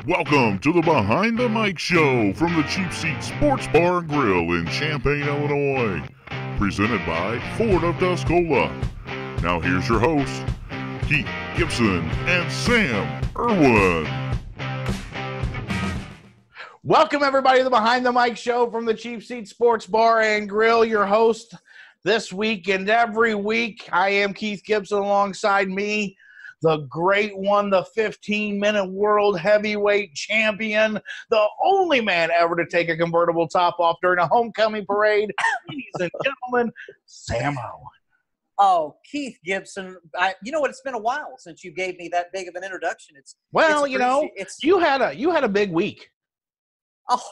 Welcome to the Behind the Mic Show from the Cheap Seat Sports Bar and Grill in Champaign, Illinois. Presented by Ford of Tuscola. Now here's your hosts, Keith Gibson and Sam Erwin. Welcome everybody to the Behind the Mic Show from the Cheap Seat Sports Bar and Grill. Your host this week and every week. I am Keith Gibson. Alongside me, the great one, the 15-minute world heavyweight champion, the only man ever to take a convertible top off during a homecoming parade. Ladies and gentlemen, Sam Erwin. Oh, Keith Gibson. You know what? It's been a while since you gave me that big of an introduction. You had a big week. Oh,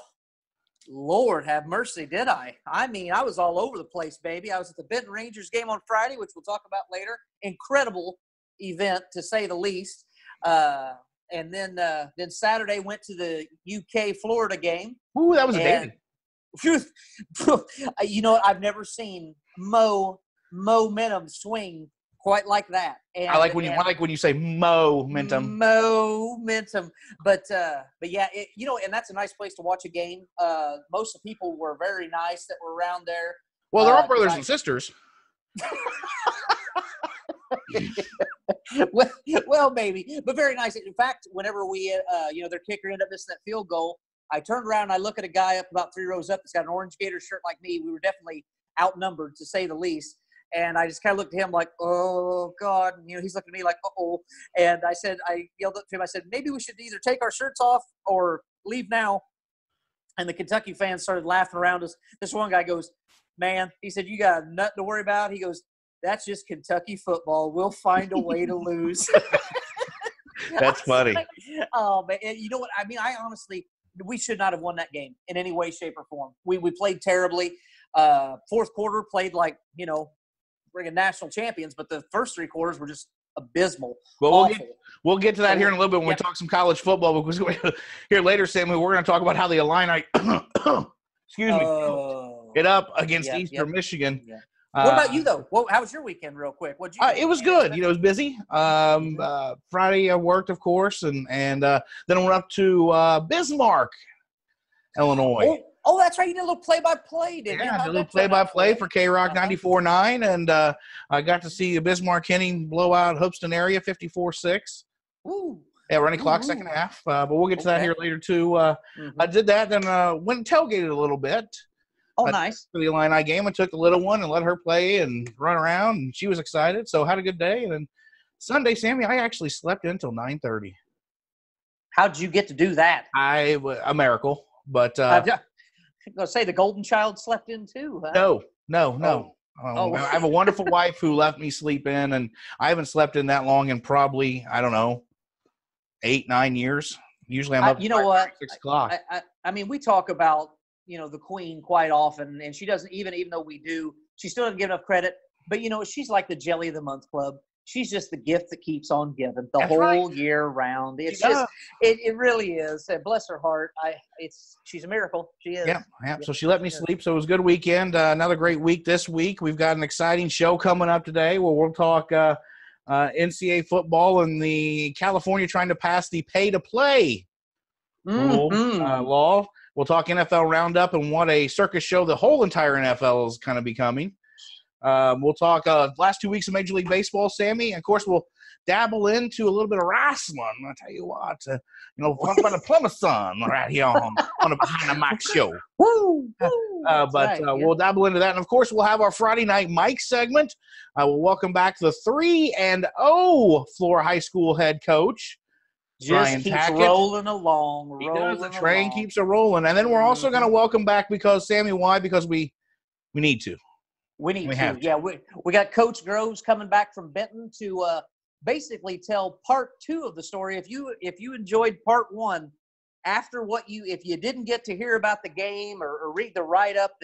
Lord have mercy, did I? I mean, I was all over the place, baby. I was at the Benton Rangers game on Friday, which we'll talk about later. Incredible event, to say the least. And then Saturday went to the UK Florida game. Ooh, that was a baby. You know what? I've never seen momentum swing quite like that. And, I like when you say momentum. Momentum. But yeah, and that's a nice place to watch a game. Most of the people were very nice that were around there. Well, they're all brothers and sisters. well, maybe, but very nice. In fact, whenever we, their kicker ended up missing that field goal, I turned around and I look at a guy up about 3 rows up that's got an orange Gators shirt like me. We were definitely outnumbered, to say the least. And I just kind of looked at him like, oh, God. And, he's looking at me like, uh-oh. And I yelled up to him. I said, maybe we should either take our shirts off or leave now. And the Kentucky fans started laughing around us. This one guy goes, man, he said, you got nothing to worry about. He goes, that's just Kentucky football. We'll find a way to lose. That's funny. Like, oh, man. You know what? I mean, I honestly, we should not have won that game in any way, shape, or form. We played terribly. Fourth quarter played like, friggin' national champions, but the first 3 quarters were just abysmal. Well, we'll get to that here in a little bit when we talk some college football. Because here later, Sam, we're going to talk about how the Illini, get up against Eastern Michigan. Yeah. What about you, though? How was your weekend, real quick? What'd you do? It was good. It was busy. Friday I worked, of course, and then I went up to Bismarck, Illinois. Oh, that's right. You did a little play-by-play, didn't you? Yeah, I did a little play-by-play for K-Rock 94.9, and I got to see Bismarck Henning blow out Hoopston area 54-6. Ooh. Yeah, running clock, second half. But we'll get to that here later, too. I did that, then went and tailgated a little bit. Oh, nice. For the Illini game, I took the little one and let her play and run around, and she was excited, so had a good day. And then Sunday, Sammy, I actually slept in until 9:30. How'd you get to do that? A miracle, but I'm going to say the golden child slept in too, huh? No. I have a wonderful wife who let me sleep in, and I haven't slept in that long in probably, 8-9 years. Usually I'm up at 6 o'clock. I mean, we talk about, the queen quite often, and she doesn't, even though we do, she still doesn't give enough credit. But, she's like the Jelly of the Month Club. She's just the gift that keeps on giving the whole year round. It's just, it really is. Bless her heart. She's a miracle. She is. Yeah. So she let me sleep. So it was a good weekend. Another great week this week. We've got an exciting show coming up today where we'll talk NCAA football and the California trying to pass the pay-to-play law. We'll talk NFL Roundup and what a circus show the whole entire NFL is kind of becoming. We'll talk last 2 weeks of Major League Baseball, Sammy. And, of course, we'll dabble into a little bit of wrestling. I'll tell you what, we'll talk about the Plymouth Sun right here on the Behind the Mic Show. Woo! We'll dabble into that. And, of course, we'll have our Friday Night Mike segment. We'll welcome back the 3-0 Flora High School head coach. Just keeps Tackitt. Rolling along. The train keeps a rolling. And then we're also going to welcome back because, Sammy, why? Because we need to. We need to. Yeah, we got Coach Groves coming back from Benton to basically tell part 2 of the story. If you enjoyed part 1, after if you didn't get to hear about the game or read the write-up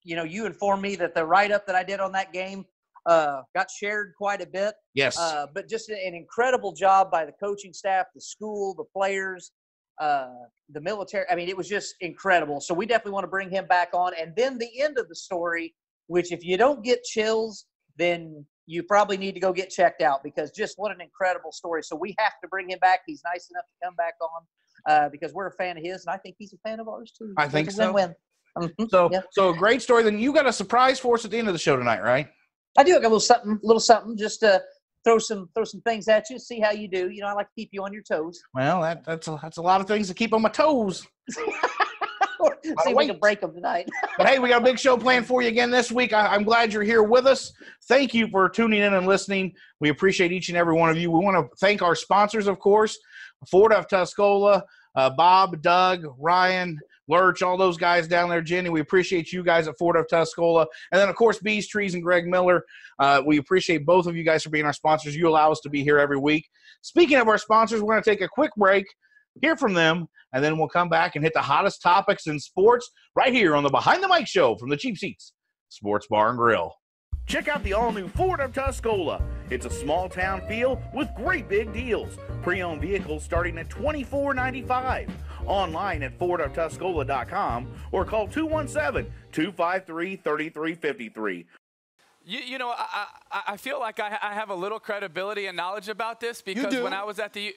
you informed me that the write-up that I did on that game got shared quite a bit. Yes. But just an incredible job by the coaching staff, the school, the players, the military. I mean, it was just incredible. So we definitely want to bring him back on. And then the end of the story, which if you don't get chills, then you probably need to go get checked out because just what an incredible story. So we have to bring him back. He's nice enough to come back on because we're a fan of his, and I think he's a fan of ours too. I think so. Win-win. So a great story. Then you got a surprise for us at the end of the show tonight, right? I do. I got a little something, just to throw some things at you, see how you do. I like to keep you on your toes. Well, that's a lot of things to keep on my toes. See if we can break them tonight. But hey, we got a big show planned for you again this week. I'm glad you're here with us. Thank you for tuning in and listening. We appreciate each and every one of you. We want to thank our sponsors, of course, Ford of Tuscola, Bob, Doug, Ryan, Lurch, all those guys down there. Jenny, we appreciate you guys at Ford of Tuscola. And then, of course, Bees Trees and Greg Miller. We appreciate both of you guys for being our sponsors. You allow us to be here every week. Speaking of our sponsors, we're going to take a quick break, hear from them, and then we'll come back and hit the hottest topics in sports right here on the Behind the Mic Show from the Cheap Seats Sports Bar and Grill. Check out the all-new Ford of Tuscola. It's a small-town feel with great big deals. Pre-owned vehicles starting at $24.95. Online at FordofTuscola.com or call 217-253-3353. I feel like I have a little credibility and knowledge about this because when I was at the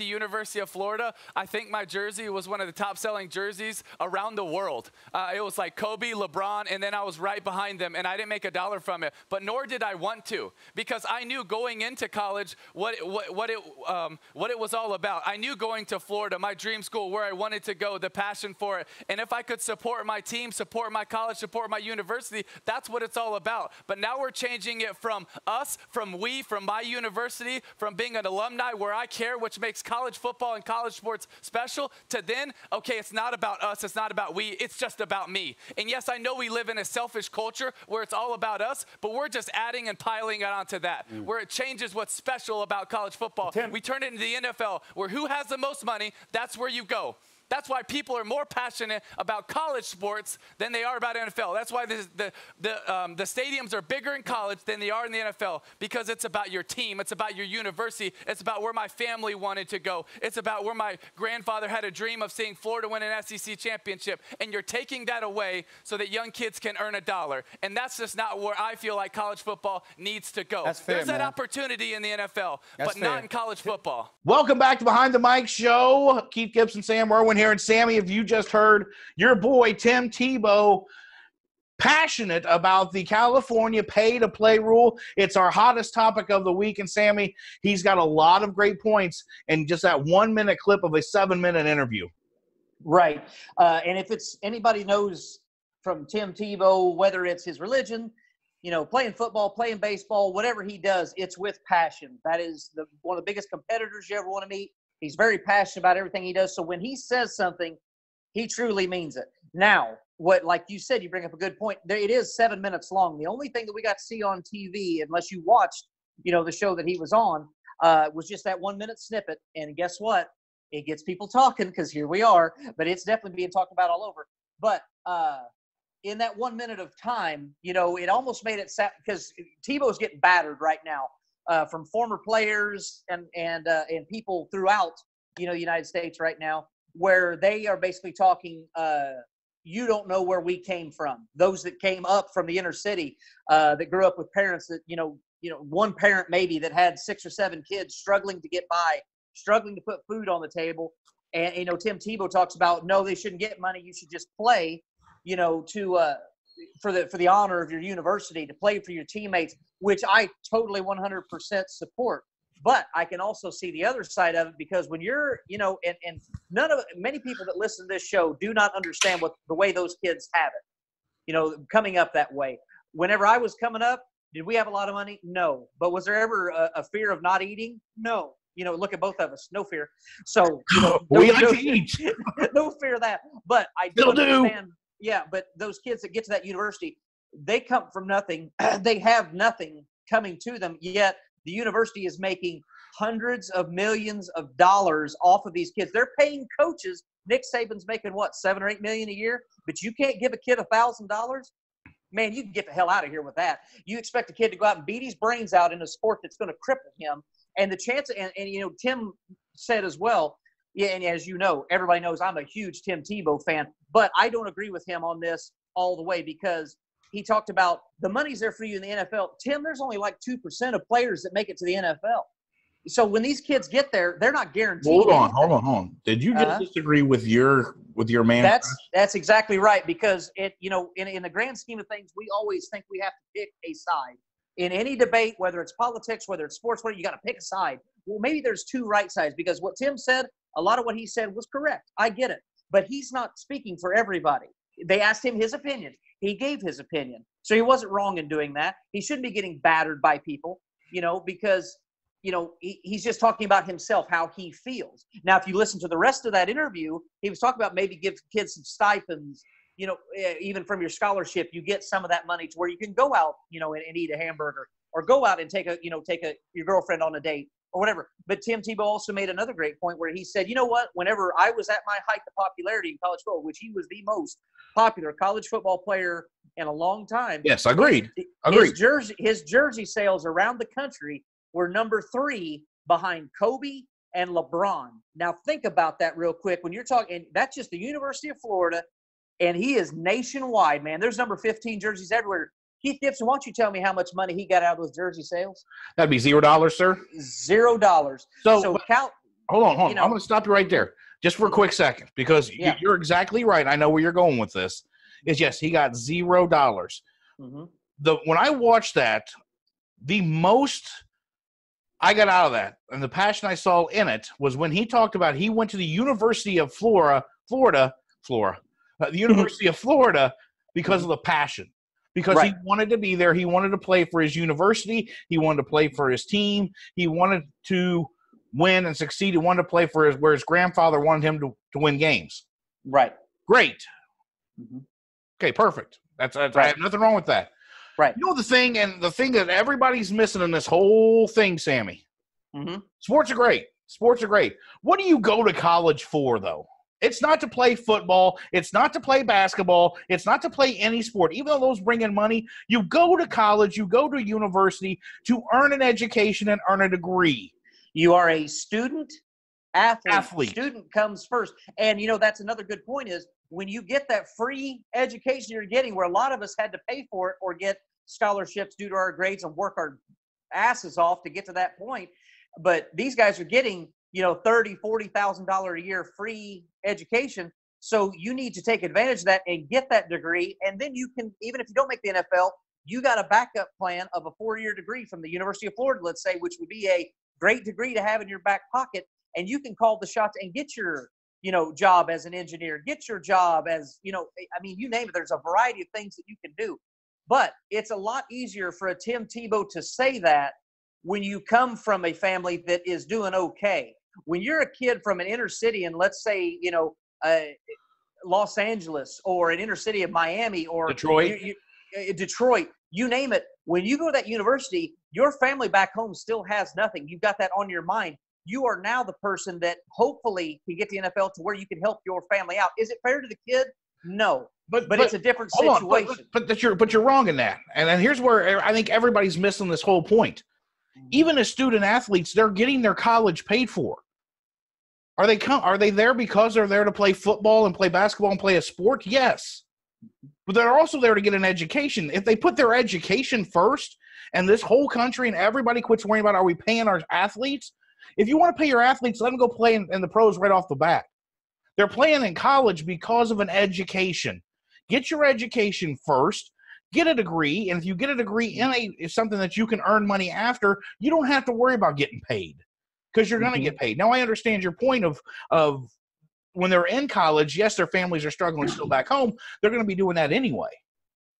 University of Florida, I think my jersey was one of the top selling jerseys around the world. It was like Kobe, LeBron, and then I was right behind them, and I didn't make a dollar from it. But nor did I want to because I knew going into college what it was all about. I knew going to Florida, my dream school, where I wanted to go, the passion for it, and if I could support my team, support my college, support my university, that's what it's all about. But now we're changing it from us, from my university, from being an alumni where I care, which makes college football and college sports special, to then, okay, it's not about us, it's not about we, it's just about me. And yes, I know we live in a selfish culture where it's all about us, but we're just adding and piling it onto that, where it changes what's special about college football. We turn it into the NFL, where who has the most money, that's where you go. That's why people are more passionate about college sports than they are about NFL. That's why the stadiums are bigger in college than they are in the NFL because it's about your team. It's about your university. It's about where my family wanted to go. It's about where my grandfather had a dream of seeing Florida win an SEC championship. And you're taking that away so that young kids can earn $1. And that's just not where I feel like college football needs to go. That's fair, There's that opportunity in the NFL, but not in college football. Welcome back to Behind the Mic Show. Keith Gibson, Sam Erwin here. And Sammy, if you just heard your boy Tim Tebow passionate about the California pay-to-play rule, it's our hottest topic of the week. And Sammy, he's got a lot of great points in just that 1-minute clip of a 7-minute interview. Right. And if it's anybody knows from Tim Tebow, whether it's his religion, playing football, playing baseball, whatever he does, it's with passion. That is one of the biggest competitors you ever want to meet. He's very passionate about everything he does. So when he says something, he truly means it. Now, like you said, you bring up a good point. It is 7 minutes long. The only thing that we got to see on TV, unless you watched, the show that he was on, was just that 1-minute snippet. And guess what? It gets people talking because here we are. But it's definitely being talked about all over. But in that 1 minute of time, it almost made it sad because Tebow's getting battered right now. From former players and people throughout, the United States right now, where they are basically talking, you don't know where we came from. Those that came up from the inner city, that grew up with parents that, one parent maybe that had 6 or 7 kids struggling to get by, struggling to put food on the table. And, Tim Tebow talks about, no, they shouldn't get money. You should just play, for the honor of your university, to play for your teammates, which I totally 100% support. But I can also see the other side of it because when you're, and many people that listen to this show do not understand the way those kids have it, coming up that way. Whenever I was coming up, did we have a lot of money? No. But was there ever a fear of not eating? No. Look at both of us, no fear. So we like to eat. No fear of that. But I do understand. Yeah, but those kids that get to that university, they come from nothing. They have nothing coming to them, yet the university is making hundreds of millions of dollars off of these kids. They're paying coaches. Nick Saban's making, what, $7 or $8 million a year? But you can't give a kid $1,000? Man, you can get the hell out of here with that. You expect a kid to go out and beat his brains out in a sport that's going to cripple him. And the chance, and Tim said as well, yeah, and as you know, everybody knows I'm a huge Tim Tebow fan, but I don't agree with him on this all the way because he talked about the money's there for you in the NFL. Tim, there's only like 2% of players that make it to the NFL. So when these kids get there, they're not guaranteed. Hold on. Did you just disagree with your man? That's exactly right, because in the grand scheme of things, we always think we have to pick a side. In any debate, whether it's politics, whether it's sports, you got to pick a side. Well, maybe there's two right sides, because what Tim said, a lot of what he said was correct. I get it. But he's not speaking for everybody. They asked him his opinion. He gave his opinion. So he wasn't wrong in doing that. He shouldn't be getting battered by people, because he's just talking about himself, how he feels. Now, if you listen to the rest of that interview, he was talking about maybe give kids some stipends, even from your scholarship, you get some of that money to where you can go out, and eat a hamburger, or go out and take your girlfriend on a date or whatever. But Tim Tebow also made another great point where he said, you know what, whenever I was at my height of popularity in college football, which he was the most popular college football player in a long time. Yes, agreed. His jersey sales around the country were number 3 behind Kobe and LeBron. Now think about that real quick. When you're talking, that's just the University of Florida, and he is nationwide, man. There's number 15 jerseys everywhere. Keith Gibson, why don't you tell me how much money he got out of those jersey sales? That'd be $0, sir. $0. So hold on. I'm going to stop you right there just for a quick second, because you're exactly right. I know where you're going with this. Yes, he got $0. Mm-hmm. When I watched that, the most I got out of that, and the passion I saw in it, was when he talked about he went to the University of Florida, the University of Florida, because of the passion. Because he wanted to be there. He wanted to play for his university. He wanted to play for his team. He wanted to win and succeed. He wanted to play for where his grandfather wanted him to win games. Right. Great. Mm-hmm. Okay, perfect. That's I have nothing wrong with that. Right. The thing that everybody's missing in this whole thing, Sammy, sports are great. Sports are great. What do you go to college for, though? It's not to play football. It's not to play basketball. It's not to play any sport. Even though those bring in money, you go to college, you go to university to earn an education and earn a degree. You are a student athlete. Student comes first. And, that's another good point is when you get that free education you're getting, where a lot of us had to pay for it or get scholarships due to our grades and work our asses off to get to that point. But these guys are getting, $30,000, $40,000 a year free education. So you need to take advantage of that and get that degree. And then you can, even if you don't make the NFL, you got a backup plan of a 4-year degree from the University of Florida, let's say, which would be a great degree to have in your back pocket. And you can call the shots and get your, job as an engineer, get your job as, you name it. There's a variety of things that you can do. But it's a lot easier for a Tim Tebow to say that when you come from a family that is doing okay. When you're a kid from an inner city in, let's say, Los Angeles or an inner city of Miami or Detroit, you name it. When you go to that university, your family back home still has nothing. You've got that on your mind. You are now the person that hopefully can get the NFL to where you can help your family out. Is it fair to the kid? No. But it's a different situation. But you're wrong in that. And then here's where I think everybody's missing this whole point. Even as student athletes, they're getting their college paid for. Are they there because they're there to play football and play basketball and play a sport? Yes. But they're also there to get an education. If they put their education first and this whole country and everybody quits worrying about, are we paying our athletes? If you want to pay your athletes, let them go play in the pros right off the bat. They're playing in college because of an education. Get your education first. Get a degree. And if you get a degree in something that you can earn money after, you don't have to worry about getting paid because you're going to get paid. Now, I understand your point of when they're in college, yes, their families are struggling still back home. They're going to be doing that anyway.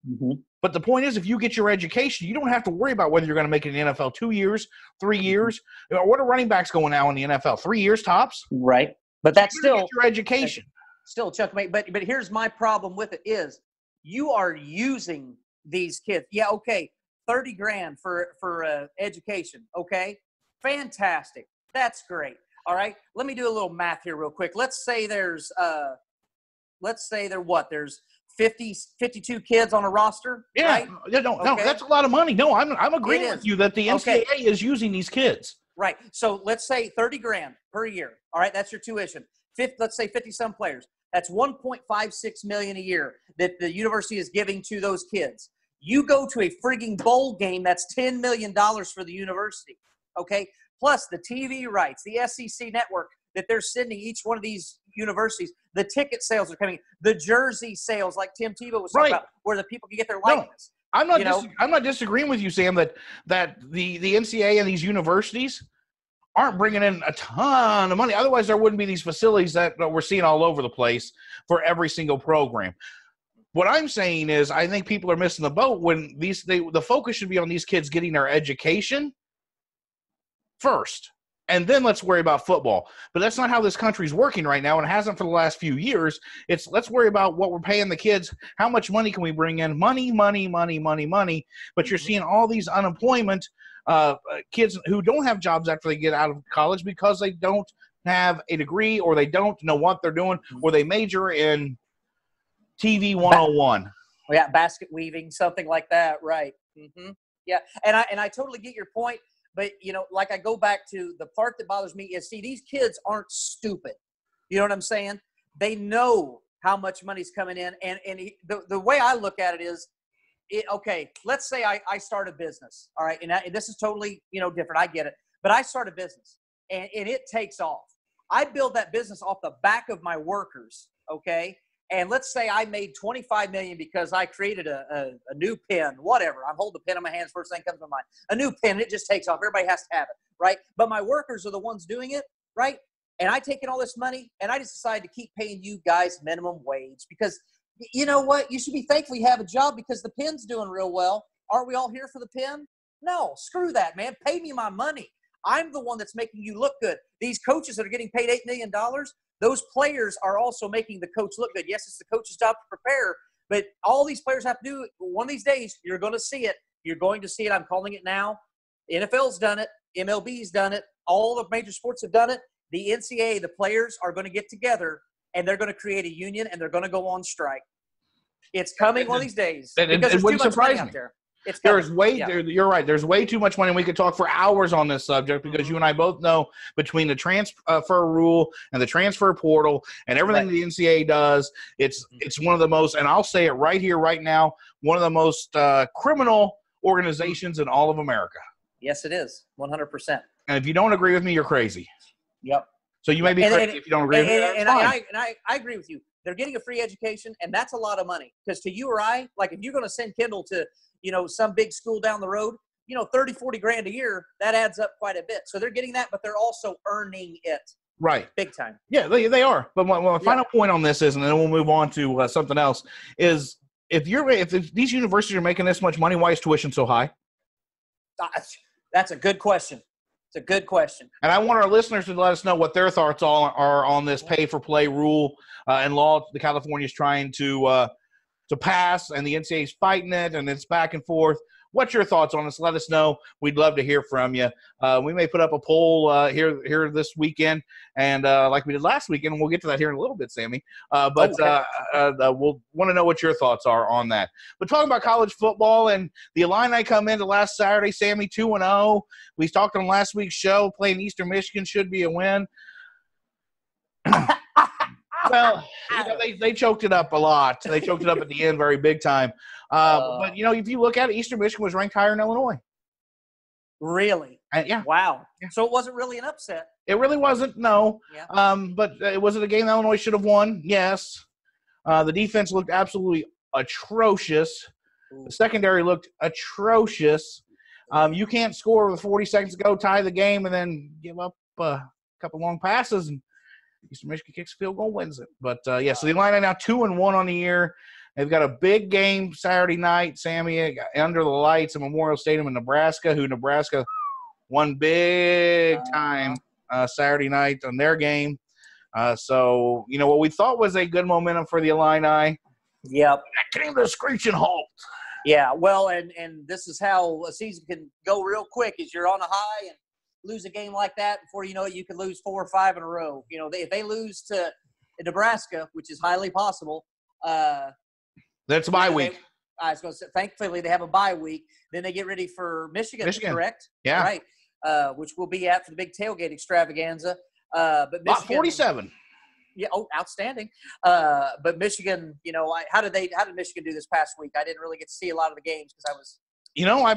Mm-hmm. But the point is, if you get your education, you don't have to worry about whether you're going to make it in the NFL 2 years, 3 years. What are running backs going now in the NFL? 3 years tops? Right. But that's still your education. Still, Chuck, but here's my problem with it is you are using these kids. Yeah, okay, $30,000 for education. Okay, fantastic. That's great. All right, let me do a little math here real quick. Let's say there's 52 kids on a roster. Yeah, right? No, that's a lot of money. No, I'm agreeing with you that the NCAA is using these kids. Right. So let's say $30,000 per year. All right, that's your tuition. Let's say 50-some players. That's $1.56 million a year that the university is giving to those kids. You go to a frigging bowl game, that's $10 million for the university, okay? Plus the TV rights, the SEC network that they're sending each one of these universities, the ticket sales are coming, the jersey sales, like Tim Tebow was talking about, where the people can get their likeness. I'm not disagreeing with you, Sam, that the NCAA and these universities aren't bringing in a ton of money. Otherwise, there wouldn't be these facilities that we're seeing all over the place for every single program. What I'm saying is I think people are missing the boat when the focus should be on these kids getting their education first, and then let's worry about football. But that's not how this country's working right now, and it hasn't for the last few years. It's let's worry about what we're paying the kids. How much money can we bring in? Money. But you're seeing all these unemployment kids who don't have jobs after they get out of college because they don't have a degree or they don't know what they're doing or they major in TV 101. Yeah, basket weaving, something like that, right. Mm-hmm. Yeah, and I totally get your point, but, like I go back to the part that bothers me is, see, these kids aren't stupid. You know what I'm saying? They know how much money's coming in, and the way I look at it is, okay, let's say I start a business, all right, and this is totally, different, I get it, but I start a business, and it takes off. I build that business off the back of my workers, okay? And let's say I made $25 million because I created a new pen, whatever. I'm holding the pen in my hands, first thing comes to mind. A new pen, it just takes off. Everybody has to have it, right? But my workers are the ones doing it, right? And I take in all this money, and I just decide to keep paying you guys minimum wage because you know what? You should be thankful you have a job because the pen's doing real well. Aren't we all here for the pen? No, screw that, man. Pay me my money. I'm the one that's making you look good. These coaches that are getting paid $8 million, those players are also making the coach look good. Yes, it's the coach's job to prepare, but all these players have to do it. One of these days, you're going to see it. You're going to see it. I'm calling it now. NFL's done it. MLB's done it. All the major sports have done it. The NCAA, the players are going to get together, and they're going to create a union, and they're going to go on strike. It's coming one of these days. Because there's too much money out there. You're right. There's way too much money. We could talk for hours on this subject because you and I both know between the transfer rule and the transfer portal and everything the NCAA does, it's one of the most, and I'll say it right here, right now, one of the most criminal organizations in all of America. Yes, it is. 100%. And if you don't agree with me, you're crazy. Yep. So you may be crazy if you don't agree with me. And I agree with you. They're getting a free education, and that's a lot of money. Because to you or I, like if you're going to send Kendall to some big school down the road, 30, 40 grand a year, that adds up quite a bit. So they're getting that, but they're also earning it. Right. Big time. Yeah, they are. But my final point on this is, and then we'll move on to something else, is if these universities are making this much money, why is tuition so high? That's a good question. It's a good question. And I want our listeners to let us know what their thoughts are on this pay-for-play rule and law the California is trying to pass, and the NCAA is fighting it, and it's back and forth. What's your thoughts on this? Let us know. We'd love to hear from you. We may put up a poll here this weekend, and like we did last weekend, and we'll get to that here in a little bit, Sammy. We'll want to know what your thoughts are on that. But talking about college football, and the Illini come into last Saturday, Sammy, 2-0. We talked on last week's show, playing Eastern Michigan should be a win. Well, they choked it up a lot. They choked it up at the end very big time. But, if you look at it, Eastern Michigan was ranked higher in Illinois. Really? Yeah. Wow. Yeah. So it wasn't really an upset. It really wasn't, no. Yeah. But was it a game Illinois should have won? Yes. The defense looked absolutely atrocious. Ooh. The secondary looked atrocious. You can't score with 40 seconds to go, tie the game, and then give up a couple long passes, and Eastern Michigan kicks a field goal, wins it. But, so the Illini now 2-1 on the year. They've got a big game Saturday night, Sammy, under the lights at Memorial Stadium in Nebraska, who Nebraska won big time Saturday night on their game. So, what we thought was a good momentum for the Illini. Yep. That came to a screeching halt. Yeah, well, and this is how a season can go real quick is you're on a high and lose a game like that, before you know it, you could lose 4 or 5 in a row. If they lose to Nebraska, which is highly possible, that's a bye week. I was going to say, thankfully they have a bye week. Then they get ready for Michigan. Correct? Yeah. Right. Which we'll be at for the big tailgate extravaganza. But Michigan, Lot 47. Yeah. Oh, outstanding. But Michigan, how did Michigan do this past week? I didn't really get to see a lot of the games because I was.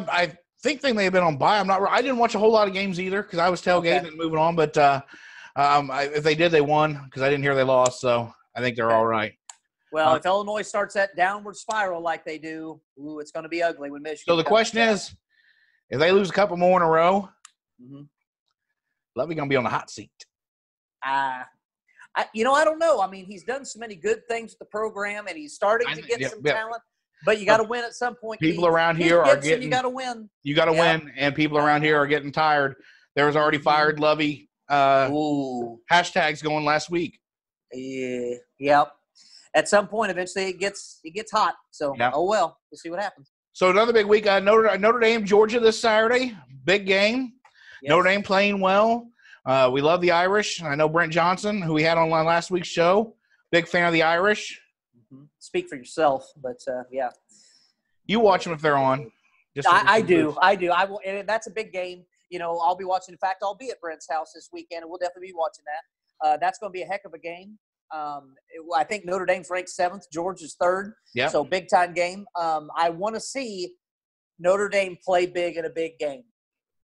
I think they may have been on bye. I didn't watch a whole lot of games either because I was tailgating and moving on. But if they did, they won because I didn't hear they lost. So I think they're all right. Well, if Illinois starts that downward spiral like they do, it's going to be ugly when Michigan. So the question is, if they lose a couple more in a row, Lovey going to be on the hot seat. I don't know. I mean, he's done so many good things with the program, and he's starting to get some talent. But you got to win at some point. People around here are getting. You got to win. You got to win, and people around here are getting tired. There was already fired Lovey hashtags going last week. Yeah. Yep. At some point, eventually, it gets hot. So, we'll see what happens. So another big week. Notre Dame, Georgia this Saturday. Big game. Yes. Notre Dame playing well. We love the Irish. I know Brent Johnson, who we had on last week's show, big fan of the Irish. Speak for yourself, but yeah. You watch them if they're on. I do. I will, and that's a big game. I'll be watching. In fact, I'll be at Brent's house this weekend, and we'll definitely be watching that. That's going to be a heck of a game. I think Notre Dame's ranked 7th. Georgia's 3rd. Yeah. So big-time game. I want to see Notre Dame play big in a big game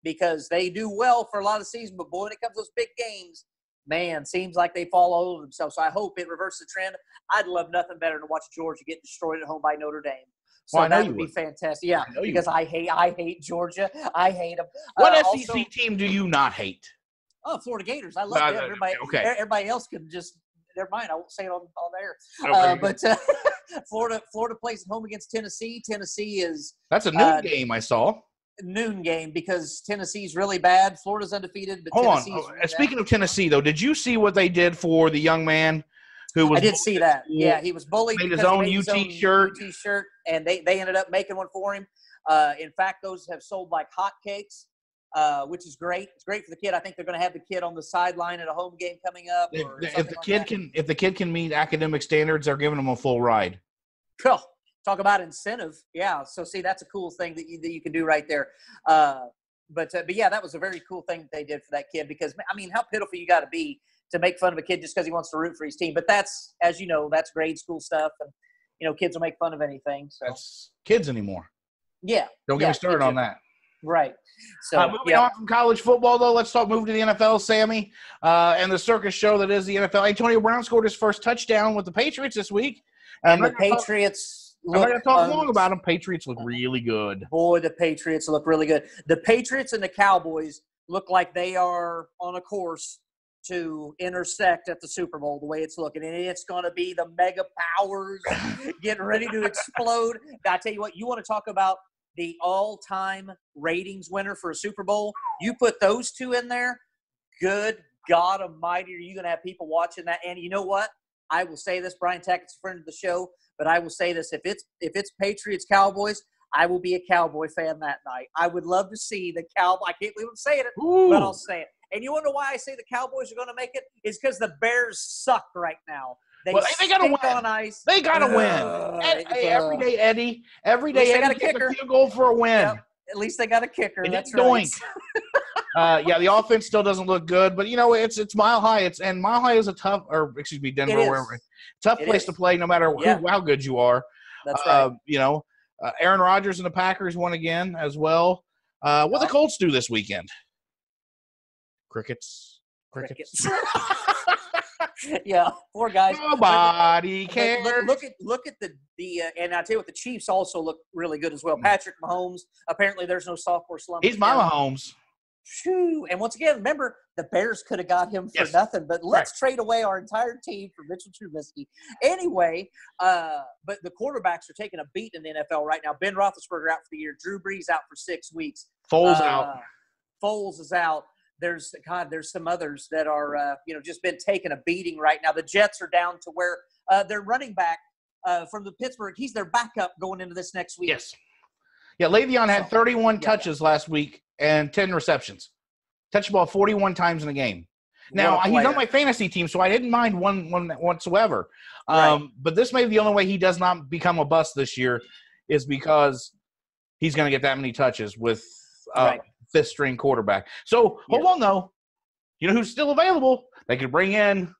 because they do well for a lot of the season, but boy, when it comes to those big games, man, seems like they fall all over themselves. So I hope it reverses the trend. I'd love nothing better than watch Georgia get destroyed at home by Notre Dame. So that would be fantastic. Yeah, because I hate Georgia. I hate them. What SEC team do you not hate? Oh, Florida Gators. I love them. Everybody else can just – never mind. I won't say it on there. But Florida plays at home against Tennessee. Tennessee is – That's a noon game I saw. Noon game because Tennessee's really bad. Florida's undefeated, but Hold Tennessee's on. Speaking of Tennessee, though, did you see what they did for the young man who was – I did see that. Yeah, he was bullied. Made his own UT shirt. And they ended up making one for him. In fact, those have sold like hotcakes, which is great. It's great for the kid. I think they're going to have the kid on the sideline at a home game coming up. If the kid can meet academic standards, they're giving him a full ride. Cool. Talk about incentive. Yeah. So, see, that's a cool thing that you can do right there. But yeah, that was a very cool thing that they did for that kid because, I mean, how pitiful you got to be to make fun of a kid just because he wants to root for his team. But that's, as you know, that's grade school stuff. And, kids will make fun of anything. So. That's kids anymore. Yeah. Don't get me started on that. Right. So moving on from college football, though, let's move to the NFL, Sammy, and the circus show that is the NFL. Antonio Brown scored his first touchdown with the Patriots this week. And the Patriots – I'm not going to talk long about them. Patriots look really good. Boy, the Patriots look really good. The Patriots and the Cowboys look like they are on a course to intersect at the Super Bowl the way it's looking. And it's going to be the mega powers getting ready to explode. I tell you what, you want to talk about the all-time ratings winner for a Super Bowl? You put those two in there, good God almighty, are you going to have people watching that? And you know what? I will say this, Brian Tackitt's a friend of the show, but I will say this, if it's Patriots Cowboys, I will be a Cowboy fan that night. I would love to see the Cowboys. I can't believe I'm saying it, but I'll say it. And you wonder why I say the Cowboys are going to make it? It's because the Bears suck right now. They got to win on ice. They got to win. Every day, Eddie. Every day, Eddie gets a field goal for a win. Yep. At least they got a kicker. That's right. Yeah, the offense still doesn't look good, but it's Mile High. And Mile High is Denver, wherever. Tough place to play, no matter how good you are. That's right. Aaron Rodgers and the Packers won again as well. What the Colts do this weekend? Crickets. Yeah, poor guys. Nobody cares. Look at the and I tell you what, the Chiefs also look really good as well. Patrick Mahomes. Apparently, there's no sophomore slump. He's my Mahomes. Shoo. And once again, remember, the Bears could have got him for nothing, but let's trade away our entire team for Mitchell Trubisky. Anyway, but the quarterbacks are taking a beat in the NFL right now. Ben Roethlisberger out for the year. Drew Brees out for 6 weeks. Foles out. Foles is out. There's some others that are, just been taking a beating right now. The Jets are down to where their running back from the Pittsburgh, he's their backup going into this next week. Yes. Yeah, Le'Veon had 31 touches last week and 10 receptions. Touched the ball 41 times in a game. Now, he's on my fantasy team, so I didn't mind one whatsoever. Right. But this may be the only way he does not become a bust this year is because he's going to get that many touches with fifth-string quarterback. So, hold on, though. You know who's still available? They could bring in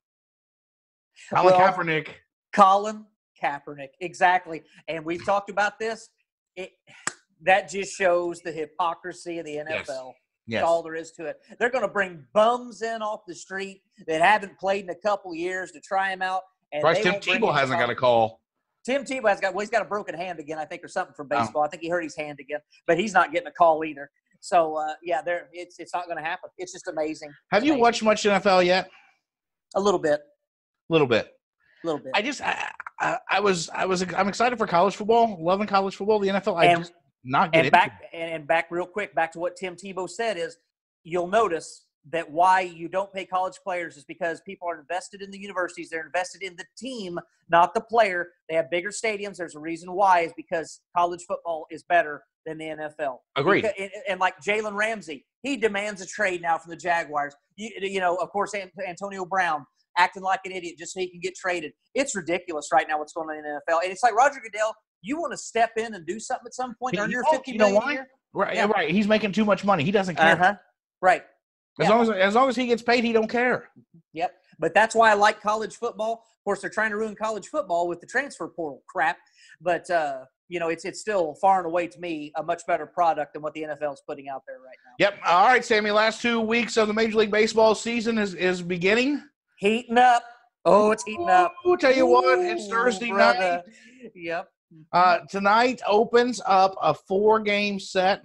Kaepernick. Colin Kaepernick, exactly. And we've talked about this. That just shows the hypocrisy of the NFL. Yes. That's all there is to it. They're going to bring bums in off the street that haven't played in a couple years to try him out. And Tim Tebow hasn't got a call. Tim Tebow he's got a broken hand again, I think, or something from baseball. I think he hurt his hand again, but he's not getting a call either. So, it's not going to happen. It's just amazing. Have you watched much NFL yet? A little bit. I'm excited for college football. Loving college football. The NFL. Back real quick, back to what Tim Tebow said is, you'll notice that why you don't pay college players is because people are invested in the universities. They're invested in the team, not the player. They have bigger stadiums. There's a reason why, is because college football is better than the NFL. Agreed. And like Jalen Ramsey, he demands a trade now from the Jaguars. Of course, Antonio Brown acting like an idiot just so he can get traded. It's ridiculous right now what's going on in the NFL. And it's like, Roger Goodell, you want to step in and do something at some point, earn your $50 million a year? Right, yeah. Right. He's making too much money. He doesn't care. Right. As long as he gets paid, he don't care. Yep. But that's why I like college football. Of course, they're trying to ruin college football with the transfer portal crap. But it's still far and away to me a much better product than what the NFL is putting out there right now. Yep. All right, Sammy. Last 2 weeks of the Major League Baseball season is beginning. Heating up. Oh, it's heating up. I'll tell you what, it's Thursday night. Yep. Tonight opens up a 4-game set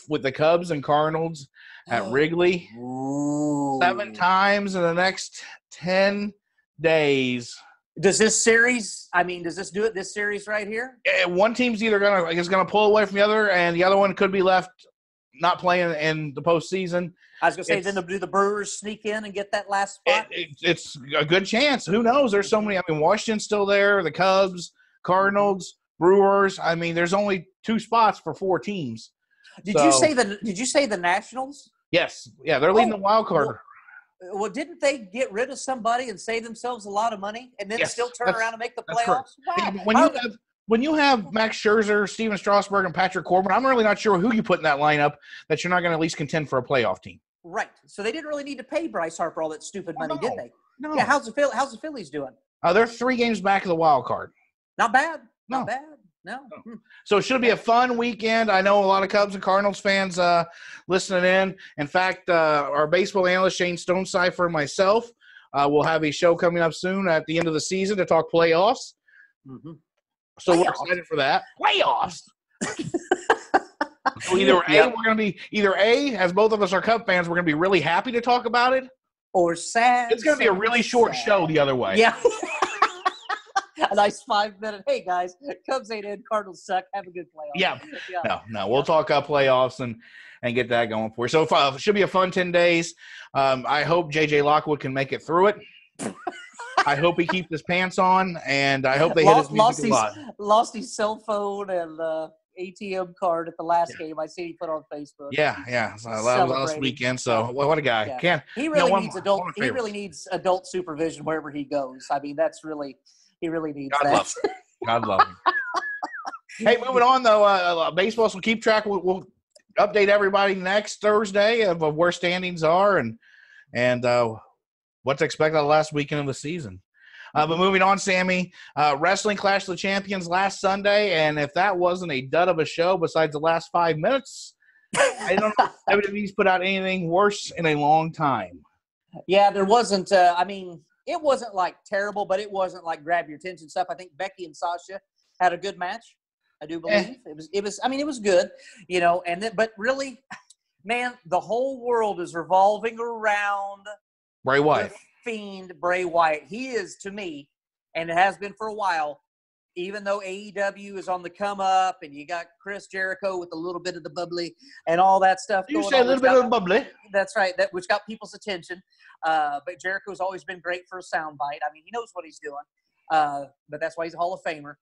with the Cubs and Cardinals at Wrigley. Ooh. 7 times in the next 10 days. Does this series do it this series right here? One team's either gonna pull away from the other, and the other one could be left not playing in the postseason. I was going to say, then do the Brewers sneak in and get that last spot? It's a good chance. Who knows? There's so many. Washington's still there. The Cubs, Cardinals, Brewers. There's only 2 spots for 4 teams. Did you say the Nationals? Yes. Yeah, they're leading the wild card. Well, didn't they get rid of somebody and save themselves a lot of money and then still turn around and make the playoffs? Wow. When you have Max Scherzer, Steven Strasburg, and Patrick Corbin, I'm really not sure who you put in that lineup that you're not going to at least contend for a playoff team. Right. So they didn't really need to pay Bryce Harper all that stupid money, did they? No. Yeah. How's the Phillies doing? They're 3 games back of the wild card. Not bad. No. Not bad. No. So it should be a fun weekend. I know a lot of Cubs and Cardinals fans listening in. In fact, our baseball analyst, Shane Stonecipher, and myself will have a show coming up soon at the end of the season to talk playoffs. Mm-hmm. So we're excited for that. Playoffs! So either A, as both of us are Cub fans, we're going to be really happy to talk about it. Or sad. It's going to be a really short show the other way. Yeah. A nice 5-minute. Hey, guys, Cubs ain't in, Cardinals suck. Have a good playoff. Yeah. No. We'll talk playoffs and get that going for you. So it should be a fun 10 days. I hope J.J. Lockwood can make it through it. I hope he keeps his pants on, and I hope they hit his music a lot. Lost his cell phone and ATM card at the last game. I see he put on Facebook. Yeah. So that was last weekend. So what a guy! Yeah. He really needs adult supervision wherever he goes. He really needs that. God love him. Hey, moving on though, baseball. So keep track. We'll update everybody next Thursday of where standings are and what to expect on the last weekend of the season. But moving on, Sammy, Wrestling Clash of the Champions last Sunday, and if that wasn't a dud of a show besides the last 5 minutes, I don't know if WWE's put out anything worse in a long time. Yeah, there wasn't. It wasn't like terrible, but it wasn't like grab your attention stuff. I think Becky and Sasha had a good match. I do believe it was good, but really, man, the whole world is revolving around Bray Wyatt. Fiend Bray Wyatt. He is, to me, and it has been for a while, even though AEW is on the come up and you got Chris Jericho with a little bit of the bubbly and all that stuff. You say a little bit of the bubbly. That's right. Which got people's attention. But Jericho's always been great for a soundbite. He knows what he's doing. But that's why he's a Hall of Famer.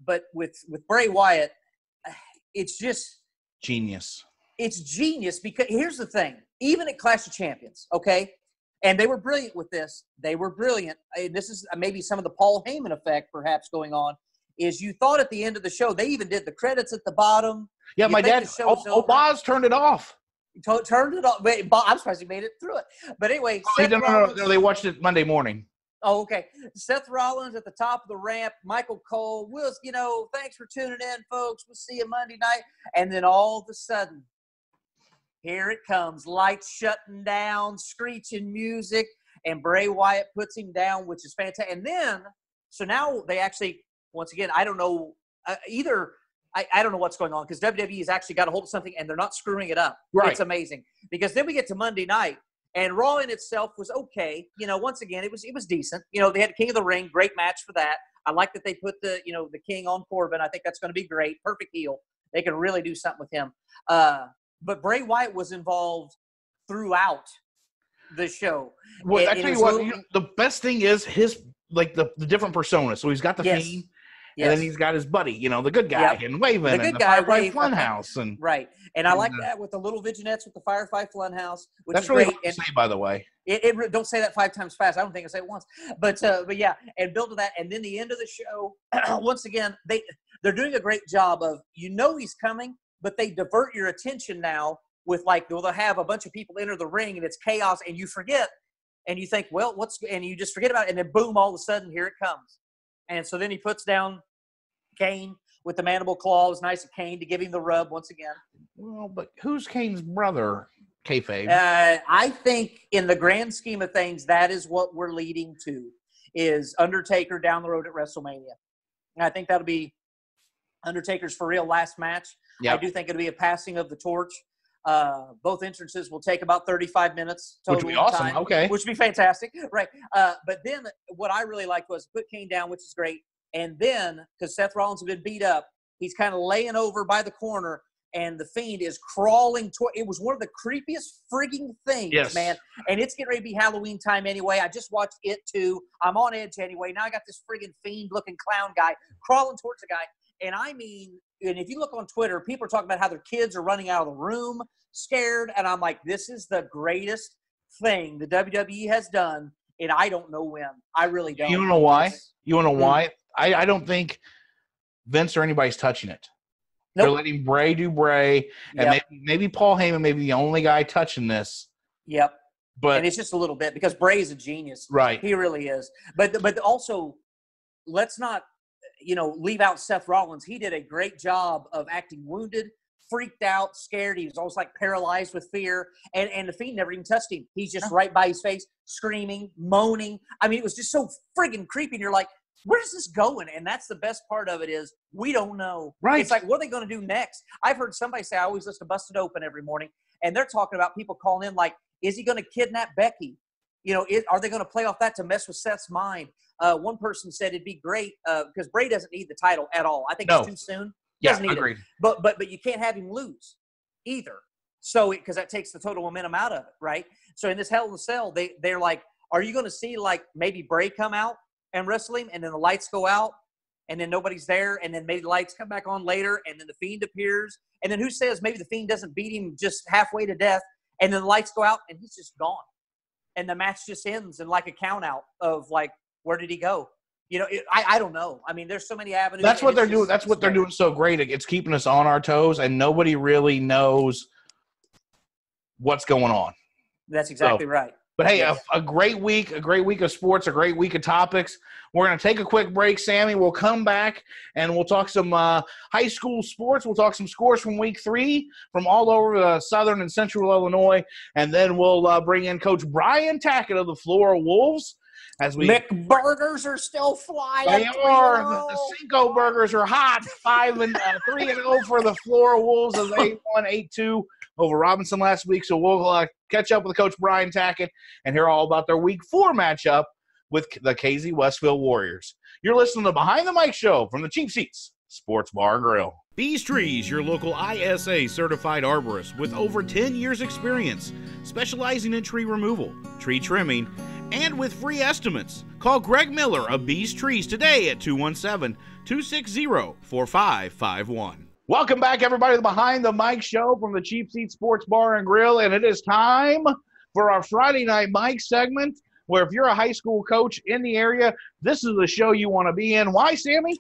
But with Bray Wyatt, it's just genius. It's genius because here's the thing. Even at Clash of Champions, okay? And they were brilliant with this. They were brilliant. This is maybe some of the Paul Heyman effect perhaps going on, is you thought at the end of the show, they even did the credits at the bottom. Yeah, my dad, Boz turned it off. Turned it off. I'm surprised he made it through it. But anyway. No, they watched it Monday morning. Oh, okay. Seth Rollins at the top of the ramp. Michael Cole. Thanks for tuning in, folks. We'll see you Monday night. And then all of a sudden, here it comes. Lights shutting down, screeching music, and Bray Wyatt puts him down, which is fantastic. And then, so now they actually, once again, I don't know, I don't know what's going on because WWE has actually got a hold of something and they're not screwing it up. Right. It's amazing. Because then we get to Monday night. And Raw in itself was okay. Once again, it was decent. They had King of the Ring, great match for that. I like that they put the King on Corbin. I think that's going to be great. Perfect heel. They can really do something with him. But Bray Wyatt was involved throughout the show. Well, I tell you what, the best thing is his the different personas. So he's got the Fiend. Yes. And then he's got his buddy, the good guy, and Wavin, and the Firefly Funhouse. And right. And I like that with the little vignettes with the Firefly Funhouse, which that's is really great. Hard to say, by the way. Don't say that 5 times fast. I don't think I say it once. But yeah, and build to that. And then the end of the show, once again, they're doing a great job of, he's coming, but they divert your attention now with they'll have a bunch of people enter the ring and it's chaos and you forget and you think, well, and you just forget about it. And then boom, all of a sudden, here it comes. And so then he puts down Kane with the mandible claw. It was nice of Kane to give him the rub once again. Well, but who's Kane's brother, kayfabe? I think in the grand scheme of things, that is what we're leading to, is Undertaker down the road at WrestleMania. And I think that'll be Undertaker's for real last match. Yep. I do think it'll be a passing of the torch. Both entrances will take about 35 minutes total. Which would be awesome. Time, okay. Which would be fantastic. Right. But then what I really liked was put Kane down, which is great. And then, because Seth Rollins had been beat up, he's kind of laying over by the corner, and the Fiend is crawling toward. It was one of the creepiest frigging things, man. And it's getting ready to be Halloween time anyway. I just watched it too. I'm on edge anyway. Now I got this friggin' Fiend-looking clown guy crawling towards the guy. And I mean, and if you look on Twitter, people are talking about how their kids are running out of the room scared. And I'm like, this is the greatest thing the WWE has done, and I don't know when. I really don't. You don't know why? You want to know why? I don't think Vince or anybody's touching it. Nope. They're letting Bray do Bray, and maybe Paul Heyman may be the only guy touching this. Yep. And it's just a little bit because Bray is a genius. Right. He really is. But also, let's not leave out Seth Rollins. He did a great job of acting wounded, freaked out, scared. He was almost paralyzed with fear. And the Fiend never even touched him. He's just right by his face, screaming, moaning. I mean, it was just so friggin' creepy. And you're like, where's this going? And that's the best part of it is we don't know. Right. It's like, what are they going to do next? I've heard somebody say, I always listen to Busted Open every morning, and they're talking about people calling in like, is he going to kidnap Becky? Are they going to play off that to mess with Seth's mind? One person said it'd be great because Bray doesn't need the title at all. I think it's too soon. Yeah, agreed. But you can't have him lose either. So because that takes the total momentum out of it, right? So in this Hell in a Cell, they're like, are you going to see maybe Bray come out and wrestle him, and then the lights go out, and then nobody's there, and then maybe the lights come back on later, and then the Fiend appears, and then who says maybe the Fiend doesn't beat him just halfway to death, and then the lights go out, and he's just gone, and the match just ends in a count out of where did he go? I don't know. I mean, there's so many avenues. That's what they're doing. That's what they're doing so great. It's keeping us on our toes, and nobody really knows what's going on. That's exactly right. But hey, a great week of sports, a great week of topics. We're going to take a quick break, Sammy. We'll come back and we'll talk some high school sports. We'll talk some scores from week 3 from all over southern and central Illinois. And then we'll bring in Coach Brian Tackitt of the Flora Wolves. McBurgers are still flying. They are. The Cinco burgers are hot. 3-0 for the Flora Wolves as they won 8-2 over Robinson last week. So we'll catch up with Coach Brian Tackitt and hear all about their week 4 matchup with the Casey-Westfield Warriors. You're listening to Behind the Mic Show from the Cheap Seats Sports Bar and Grill. Bees Trees, your local ISA certified arborist with over 10 years experience, specializing in tree removal, tree trimming, and with free estimates. Call Greg Miller of Bees Trees today at 217-260-4551. Welcome back, everybody, to the Behind the Mic Show from the Cheap Seats Sports Bar and Grill, and it is time for our Friday Night Mic segment, where if you're a high school coach in the area, this is the show you want to be in. Why, Sammy?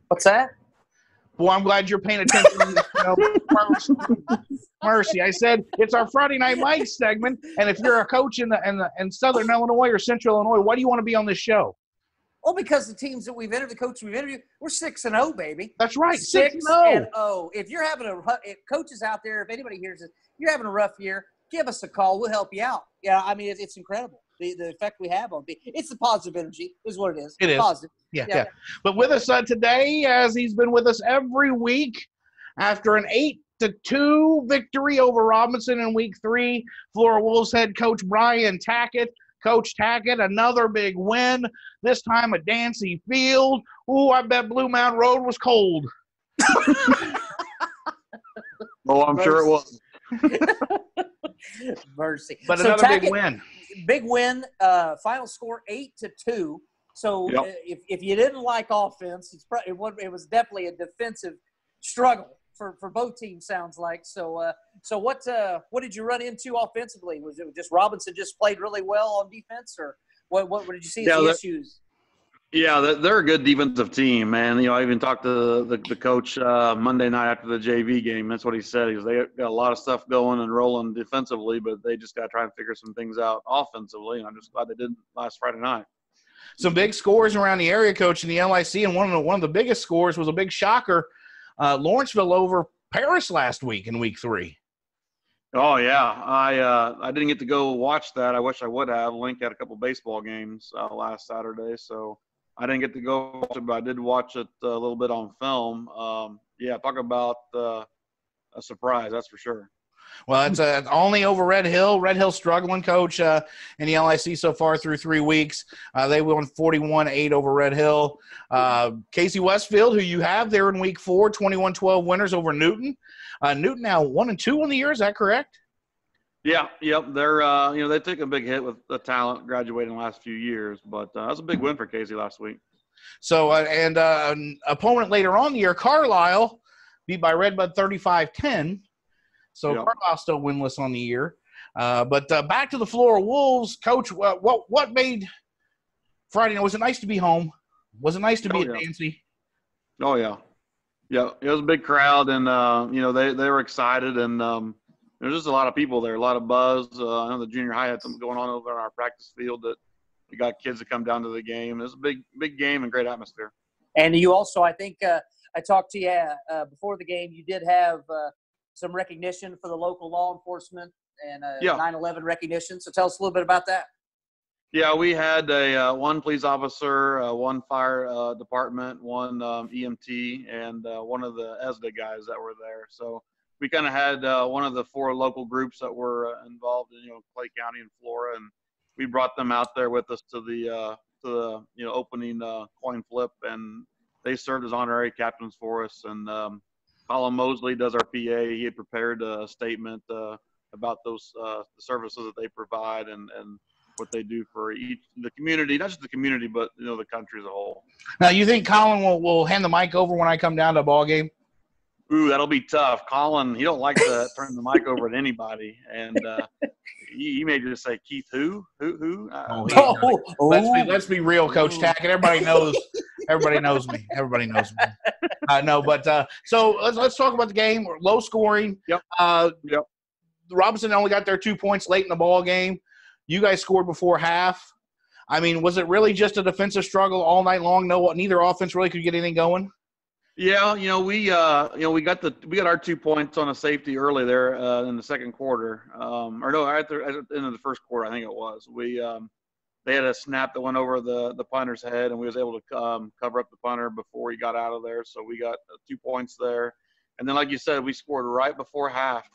What's that? Well, I'm glad you're paying attention to this show. Mercy. I said it's our Friday Night Mike segment, and if you're a coach in Southern Illinois or Central Illinois, why do you want to be on this show? Well, because the teams that we've interviewed, the coaches we've interviewed, we're 6-0, baby. That's right, 6-0. If you're having if coaches out there, if anybody hears this, you're having a rough year, give us a call. We'll help you out. Yeah, I mean, it's incredible. The effect we have on people. It's the positive energy is what it is. It is. Positive. Yeah. But with us today, as he's been with us every week, after an 8-2 victory over Robinson in week 3, Flora Wolves head coach Brian Tackitt. Coach Tackitt, another big win, this time at Dancy Field. Ooh, I bet Blue Mountain Road was cold. Oh, I'm sure it was. Mercy. But another Tackitt, big win. Big win. Final score 8-2. So Yep. if you didn't like offense, it was definitely a defensive struggle for both teams. Sounds like. So what did you run into offensively? Was it just Robinson just played really well on defense, or what did you see as the issues? Yeah, they're a good defensive team, man. I even talked to the coach Monday night after the JV game. That's what he said. They got a lot of stuff going and rolling defensively, but they just got to try and figure some things out offensively. And I'm just glad they did last Friday night. Some big scores around the area, Coach, in the LIC, and one of the biggest scores was a big shocker. Lawrenceville over Paris last week in week 3. Oh yeah, I didn't get to go watch that. I wish I would have. Link had a couple baseball games last Saturday, so I didn't get to go watch it, but I did watch it a little bit on film. Talk about a surprise, that's for sure. Well, it's only over Red Hill. Red Hill struggling, Coach, in the LIC so far through 3 weeks. They won 41-8 over Red Hill. Casey-Westfield, who you have there in week 4, 21-12 winners over Newton. Newton now 1-2 on the year. Is that correct? Yeah, yep. They're they took a big hit with the talent graduating the last few years, but that was a big win for Casey last week. So an opponent later on in the year, Carlisle, beat by Redbud 35-10. So yep. Carlisle still winless on the year. But back to the Flora Wolves, Coach. What made Friday night? Was it nice to be home? Was it nice to be at Dancy? Oh yeah, yeah. It was a big crowd, and they were excited, and there's just a lot of people there, a lot of buzz. I know the junior high had something going on over in our practice field that we got kids that come down to the game. It was a big game and great atmosphere. And you also, I think, I talked to you before the game. You did have some recognition for the local law enforcement and 9/11 recognition. So tell us a little bit about that. Yeah, we had one police officer, one fire department, one EMT, and one of the ESDA guys that were there. So we kind of had one of the 4 local groups that were involved in Clay County and Flora, and we brought them out there with us to the opening coin flip, and they served as honorary captains for us. And Colin Mosley does our PA. He had prepared a statement about those the services that they provide and what they do for the community, not just the community, but the country as a whole. Now, you think Colin will hand the mic over when I come down to a ball game? Ooh, that'll be tough. Colin, he don't like to turn the mic over to anybody, and he may just say, "Keith, who?" Let's be real, Coach Tackitt. Everybody knows. Everybody knows me. Everybody knows me. No, but so let's talk about the game. Low scoring. Yep. Yep. Robinson only got their 2 points late in the ball game. You guys scored before half. I mean, was it really just a defensive struggle all night long? Neither offense really could get anything going. Yeah, we got our 2 points on a safety early there in the second quarter, at the end of the first quarter, I think it was. They had a snap that went over the punter's head, and we was able to cover up the punter before he got out of there. So we got 2 points there, and then like you said, we scored right before half.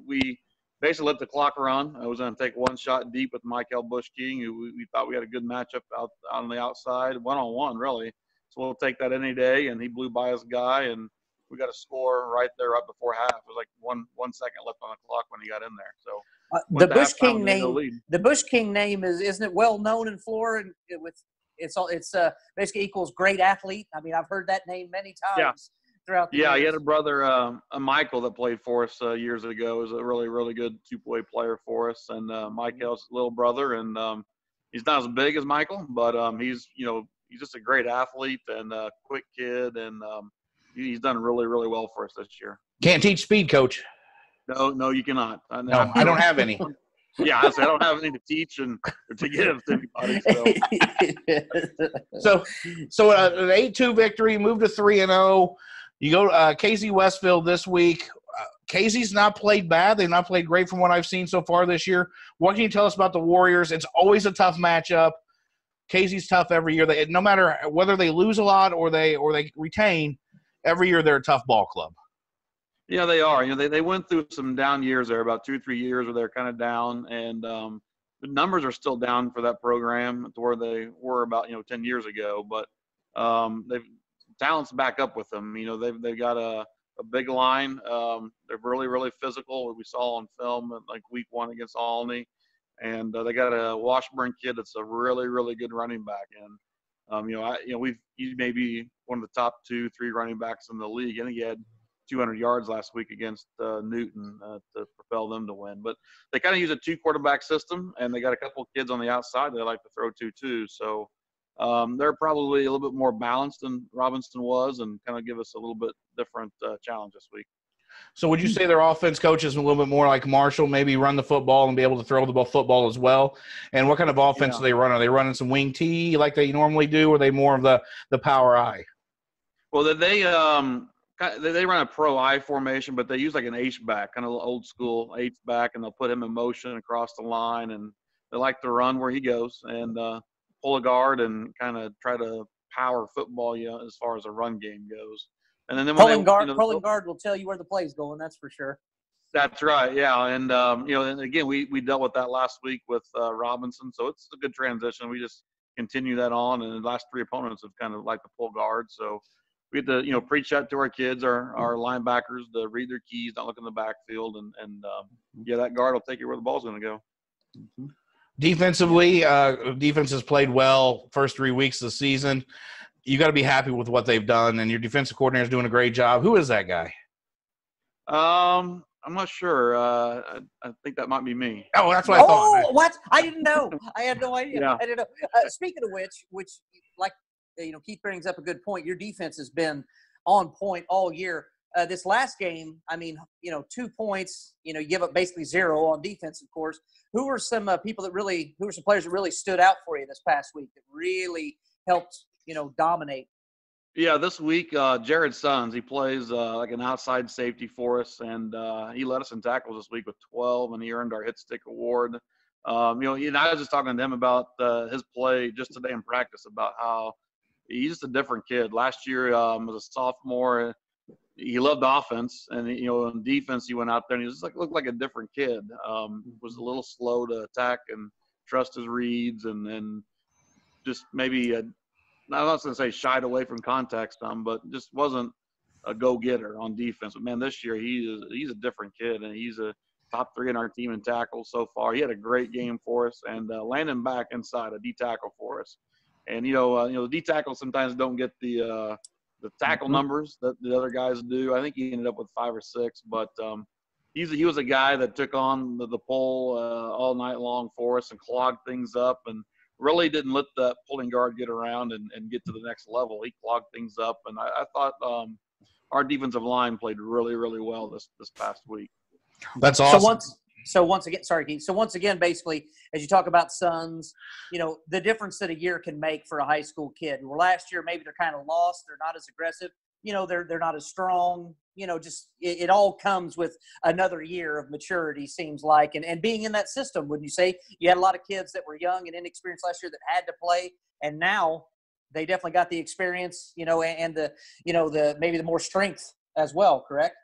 We basically let the clock run. I was going to take one shot deep with Michael Bush King, who we thought we had a good matchup out on the outside, one-on-one really. So we'll take that any day, and he blew by his guy, and we got a score right there up before half. It was like one second left on the clock when he got in there. So the Bush King name isn't it well known in Florida? It's basically equals great athlete. I mean, I've heard that name many times throughout the years. He had a brother, a Michael, that played for us years ago. He was a really, really good two-way player for us, and Michael's little brother, and he's not as big as Michael, but he's just a great athlete and a quick kid, and he's done really, really well for us this year. Can't teach speed, Coach. No, you cannot. No, I don't have any. Yeah, I don't have anything to teach and to give to anybody. So an 8-2 victory, moved to 3-0. You go Casey-Westfield this week. Casey's not played bad. They've not played great from what I've seen so far this year. What can you tell us about the Warriors? It's always a tough matchup. Casey's tough every year. No matter whether they lose a lot or they retain, every year they're a tough ball club. Yeah, they are. They went through some down years there, about 2-3 years where they're kind of down, and the numbers are still down for that program to where they were about 10 years ago. But they've talent's back up with them. They've got a big line. They're really, really physical. What we saw on film like week 1 against ILLINI, and they got a Washburn kid that's a really, really good running back. And he's maybe one of the top 2-3 running backs in the league. I think he had 200 yards last week against Newton to propel them to win. But they kind of use a 2-quarterback system, and they got a couple of kids on the outside they like to throw to too. So they're probably a little bit more balanced than Robinson was, and kind of give us a little bit different challenge this week. So would you say their offense coach is a little bit more like Marshall, maybe run the football and be able to throw the football as well? And what kind of offense do they run? Are they running some wing T like they normally do, or are they more of the power I? Well, they run a pro I formation, but they use like an H-back, kind of old school H-back, and they'll put him in motion across the line, and they like to run where he goes and pull a guard and kind of try to power football as far as the run game goes. And then pulling guard will tell you where the play's going. That's for sure. That's right. Yeah. And, and again, we dealt with that last week with Robinson. So it's a good transition. We just continue that on. And the last 3 opponents have kind of like to pull guard. So we have to, preach that to our kids, our linebackers, to read their keys, not look in the backfield. And that guard will take you where the ball's going to go. Mm-hmm. Defensively, defense has played well first 3 weeks of the season. You got to be happy with what they've done, and your defensive coordinator is doing a great job. Who is that guy? I'm not sure. I think that might be me. Oh, that's what I thought. Oh, what? I didn't know. I had no idea. Yeah. I didn't know. Speaking of which, like, Keith brings up a good point. Your defense has been on point all year. This last game, 2 points. You give up basically 0 on defense, of course. Who were some players that really stood out for you this past week that really helped, dominate? Yeah, this week, Jared Sons, he plays like an outside safety for us, and he led us in tackles this week with 12, and he earned our hit stick award. I was just talking to him about his play just today in practice about how he's just a different kid. Last year, as a sophomore, he loved offense, and in defense, he went out there and he just looked like a different kid. Was a little slow to attack and trust his reads, and just maybe I'm not going to say shied away from contact some, but just wasn't a go-getter on defense. But man, this year he's a different kid, and he's a top 3 in our team in tackles so far. He had a great game for us, and landing back inside a D tackle for us. And the D tackles sometimes don't get the tackle numbers that the other guys do. I think he ended up with 5 or 6, but he was a guy that took on the pull all night long for us and clogged things up, and really didn't let that pulling guard get around and get to the next level. He clogged things up, and I thought our defensive line played really, really well this past week. That's awesome. So once again, sorry, Keith. So once again, basically, as you talk about Sons, the difference that a year can make for a high school kid. Well, last year maybe they're kind of lost. They're not as aggressive. They're not as strong. Just it all comes with another year of maturity, seems like, and being in that system. Wouldn't you say you had a lot of kids that were young and inexperienced last year that had to play, and now they definitely got the experience, and the maybe the more strength as well. Correct?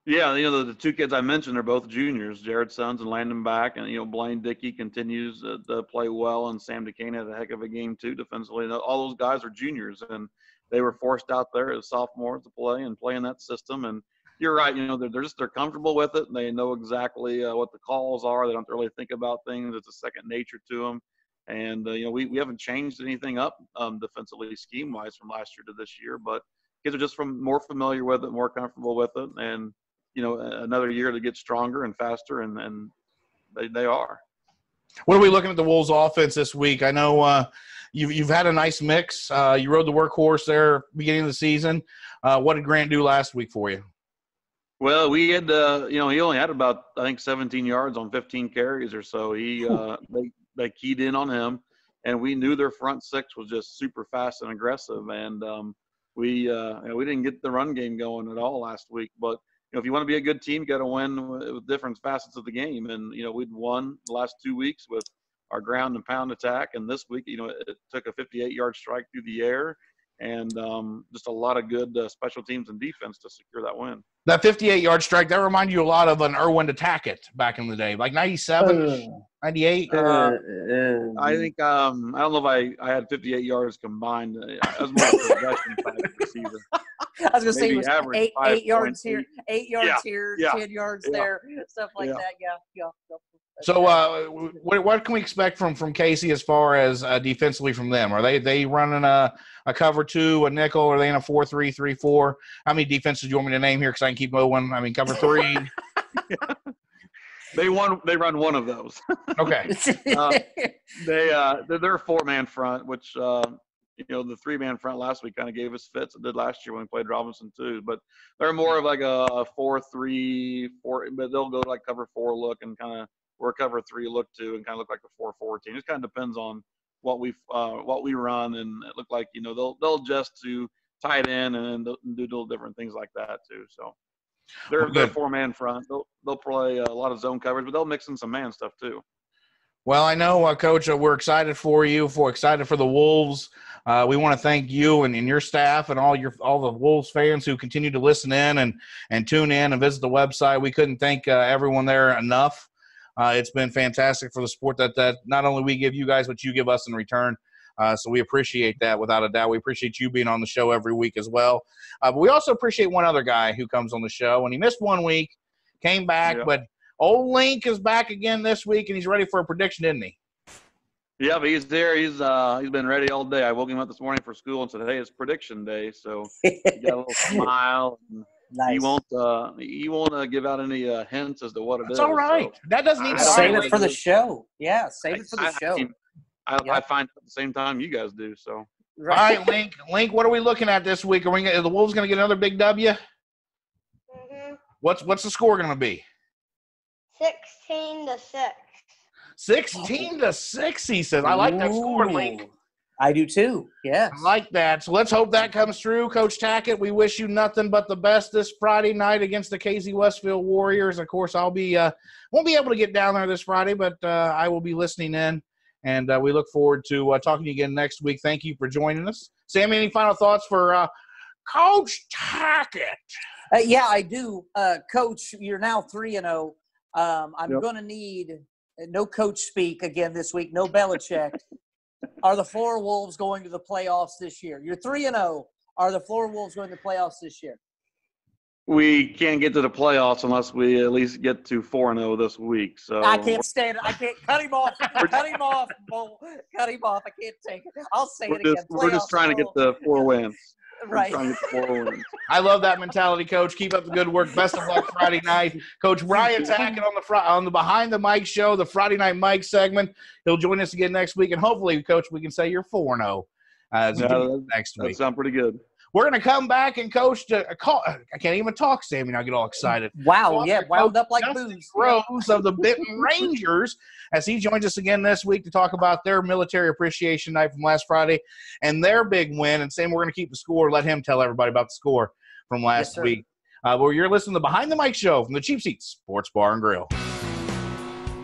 Yeah, the 2 kids I mentioned are both juniors, Jared Sons and Landon back, and Blaine Dickey continues to play well, and Sam Erwin had a heck of a game too defensively. All those guys are juniors, and they were forced out there as sophomores to play in that system. And you're right, they're comfortable with it, and they know exactly what the calls are. They don't really think about things. It's a second nature to them. And we haven't changed anything up defensively scheme wise from last year to this year, but kids are just more familiar with it, more comfortable with it, and another year to get stronger and faster, and they are. What are we looking at the Wolves offense this week? I know you've had a nice mix. You rode the workhorse there beginning of the season. What did Grant do last week for you? Well, we had, he only had about, I think, 17 yards on 15 carries or so. They keyed in on him, and we knew their front six was just super fast and aggressive. And we didn't get the run game going at all last week. But, if you want to be a good team, you got to win with different facets of the game. And, we'd won the last 2 weeks with our ground and pound attack. And this week, it took a 58-yard strike through the air and just a lot of good special teams and defense to secure that win. That 58-yard strike, that reminded you a lot of an Erwin to Tackitt back in the day, like 97, 98. I think I don't know if I had 58 yards combined. I was more of a possession type receiver. I was going to say it was eight yards here, 10 yards there, stuff like that. Yeah. So what can we expect from Casey as far as defensively from them? Are they running a cover 2, a nickel? Or are they in a 4-3, 3-4? How many defenses do you want me to name here? Because I can keep going. I mean, cover 3. They run one of those. Okay. They're a 4-man front, which the 3-man front last week kind of gave us fits. It did last year when we played Robinson too. But they're more of like a 4-3, 4. But they'll go like cover 4 look and kind of. Or cover 3 look to and kind of look like a 4-4 team. It kind of depends on what we run, and it looked like they'll adjust to tight end and do little different things like that too. So they're a 4-man front. They'll play a lot of zone coverage, but they'll mix in some man stuff too. Well, I know, Coach, we're excited for you. Excited for the Wolves. We want to thank you and your staff and all the Wolves fans who continue to listen in and tune in and visit the website. We couldn't thank everyone there enough. It's been fantastic for the sport that not only we give you guys, but you give us in return. So we appreciate that without a doubt. We appreciate you being on the show every week as well. But we also appreciate one other guy who comes on the show, and he missed 1 week, came back, but old Link is back again this week, and he's ready for a prediction, isn't he? Yeah, but he's there. He's been ready all day. I woke him up this morning for school and said, "Hey, it's prediction day." So he got a little smile. Nice. He won't give out any hints as to what it is. It's all right. So that doesn't need to save it for the show. Yeah, save it for the show. I find it at the same time you guys do. So right. All right, Link. What are we looking at this week? Are the Wolves going to get another big W? Mm-hmm. What's the score going to be? 16-6. 16-6. He says. I like that score, Link. I do too. Yes. I like that. So let's hope that comes through. Coach Tackitt, we wish you nothing but the best this Friday night against the Casey-Westfield Warriors. Of course, I'll be won't be able to get down there this Friday, but I will be listening in, and we look forward to talking to you again next week. Thank you for joining us. Sammy, any final thoughts for Coach Tackitt? Yeah, I do. Coach, you're now 3-0. I'm going to need no coach speak again this week, no Belichick. Are the Flora Wolves going to the playoffs this year? You're 3-0. Are the Flora Wolves going to the playoffs this year? We can't get to the playoffs unless we at least get to 4-0 this week. So I can't stand it. I can't cut him off. Cut him off, Bull. Cut him off. I can't take it. I'll say it again. We're just trying to get the 4 wins. Right. I love that mentality, Coach. Keep up the good work. Best of luck Friday night. Coach Brian Tackitt on the Behind the Mic show, the Friday Night Mic segment. He'll join us again next week, and hopefully, Coach, we can say you're 4-0 next week. That sounds pretty good. We're going to come back and Coach I can't even talk, Sammy, and I get all excited. Wow, wound up like booze. Rose of the Benton Rangers as he joins us again this week to talk about their military appreciation night from last Friday and their big win. And Sam, we're going to keep the score. Let him tell everybody about the score from last week. Well, you're listening to the Behind the Mic show from the Cheap Seats Sports Bar and Grill.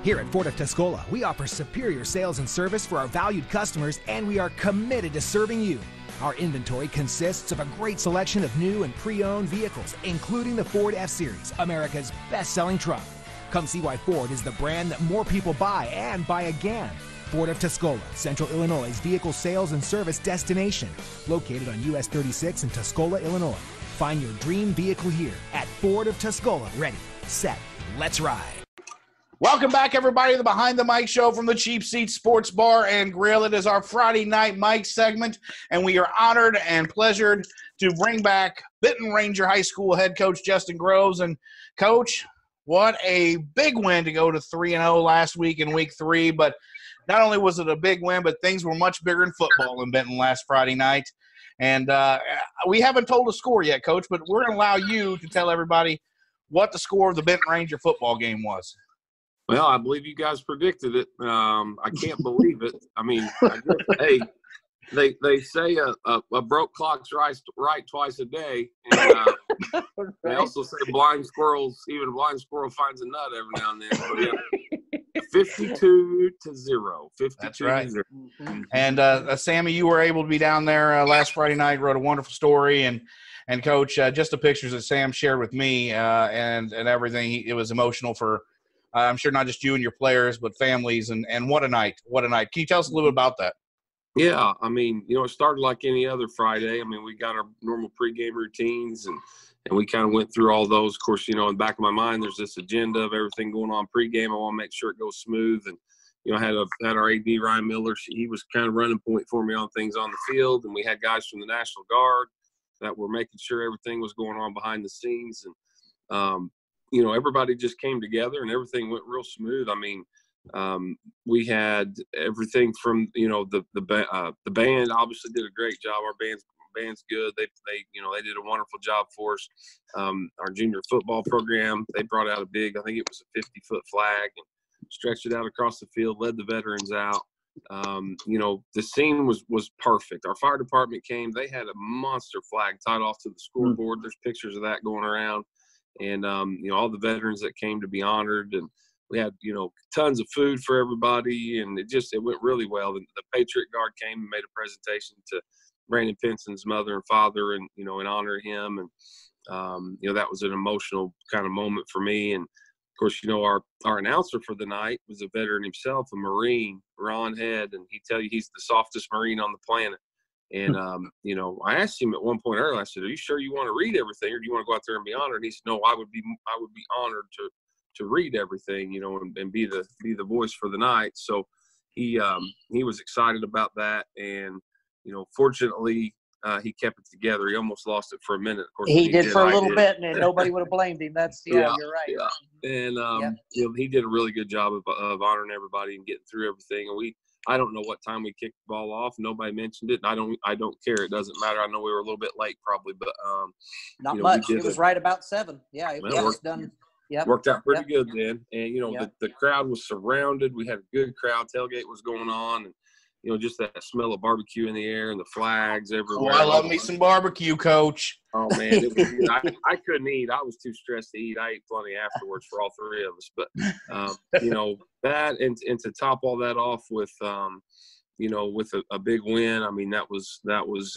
Here at Ford of Tuscola, we offer superior sales and service for our valued customers, and we are committed to serving you. Our inventory consists of a great selection of new and pre-owned vehicles, including the Ford F-Series, America's best-selling truck. Come see why Ford is the brand that more people buy and buy again. Ford of Tuscola, Central Illinois' vehicle sales and service destination, located on US 36 in Tuscola, Illinois. Find your dream vehicle here at Ford of Tuscola. Ready, set, let's ride. Welcome back, everybody, to the Behind the Mic show from the Cheap Seats Sports Bar and Grill. It is our Friday Night Mic segment, and we are honored and pleasured to bring back Benton Ranger High School head coach Justin Groves. And, Coach, What a big win to go to 3-0 last week in week 3. But not only was it a big win, but things were much bigger in football in Benton last Friday night. And we haven't told the score yet, Coach, but we're going to allow you to tell everybody what the score of the Benton Ranger football game was. Well, I believe you guys predicted it. I can't believe it. I mean, hey, they say a broke clock's right twice a day. And they also say even a blind squirrel finds a nut every now and then. So, yeah, 52-0. 52-0. That's right. And Sammy, you were able to be down there last Friday night, wrote a wonderful story. And Coach, just the pictures that Sam shared with me and everything, it was emotional for I'm sure not just you and your players, but families. And what a night. What a night. Can you tell us a little bit about that? Yeah, I mean, it started like any other Friday. I mean, we got our normal pregame routines, and we kind of went through all those. Of course, in the back of my mind, there's this agenda of everything going on pregame. I want to make sure it goes smooth. And, I had our AD, Ryan Miller. He was kind of running point for me on things on the field. And we had guys from the National Guard that were making sure everything was going on behind the scenes. And, everybody just came together and everything went real smooth. I mean, we had everything from the band obviously did a great job. Our band's good. They did a wonderful job for us. Our junior football program, they brought out a big, I think it was a 50-foot flag, and stretched it out across the field, led the veterans out. The scene was perfect. Our fire department came, they had a monster flag tied off to the scoreboard. There's pictures of that going around, and all the veterans that came to be honored, and we had, tons of food for everybody, and it went really well. The Patriot Guard came and made a presentation to Brandon Penson's mother and father, and, in honor of him. And, that was an emotional kind of moment for me. And, of course, our announcer for the night was a veteran himself, a Marine, Ron Head, and he'd tell you he's the softest Marine on the planet. And, I asked him at one point earlier, I said, are you sure you want to read everything, or do you want to go out there and be honored? And he said, no, I would be honored to read everything, and be the voice for the night. So he was excited about that. And, fortunately, he kept it together. He almost lost it for a minute. Of course, he did for a little bit, and nobody would have blamed him. You're right. Yeah. And, he did a really good job of honoring everybody and getting through everything. And I don't know what time we kicked the ball off. Nobody mentioned it. And I don't care. It doesn't matter. I know we were a little bit late probably, but not much. It was right about 7. Yeah, it was done. Yep. Worked out pretty good then. And, the crowd was surrounded. We had a good crowd. Tailgate was going on. And, just that smell of barbecue in the air and the flags everywhere. Oh, I love me some barbecue, Coach. Oh, man. It was good. I couldn't eat. I was too stressed to eat. I ate plenty afterwards for all three of us. But, that and to top all that off with, with a big win, I mean, that was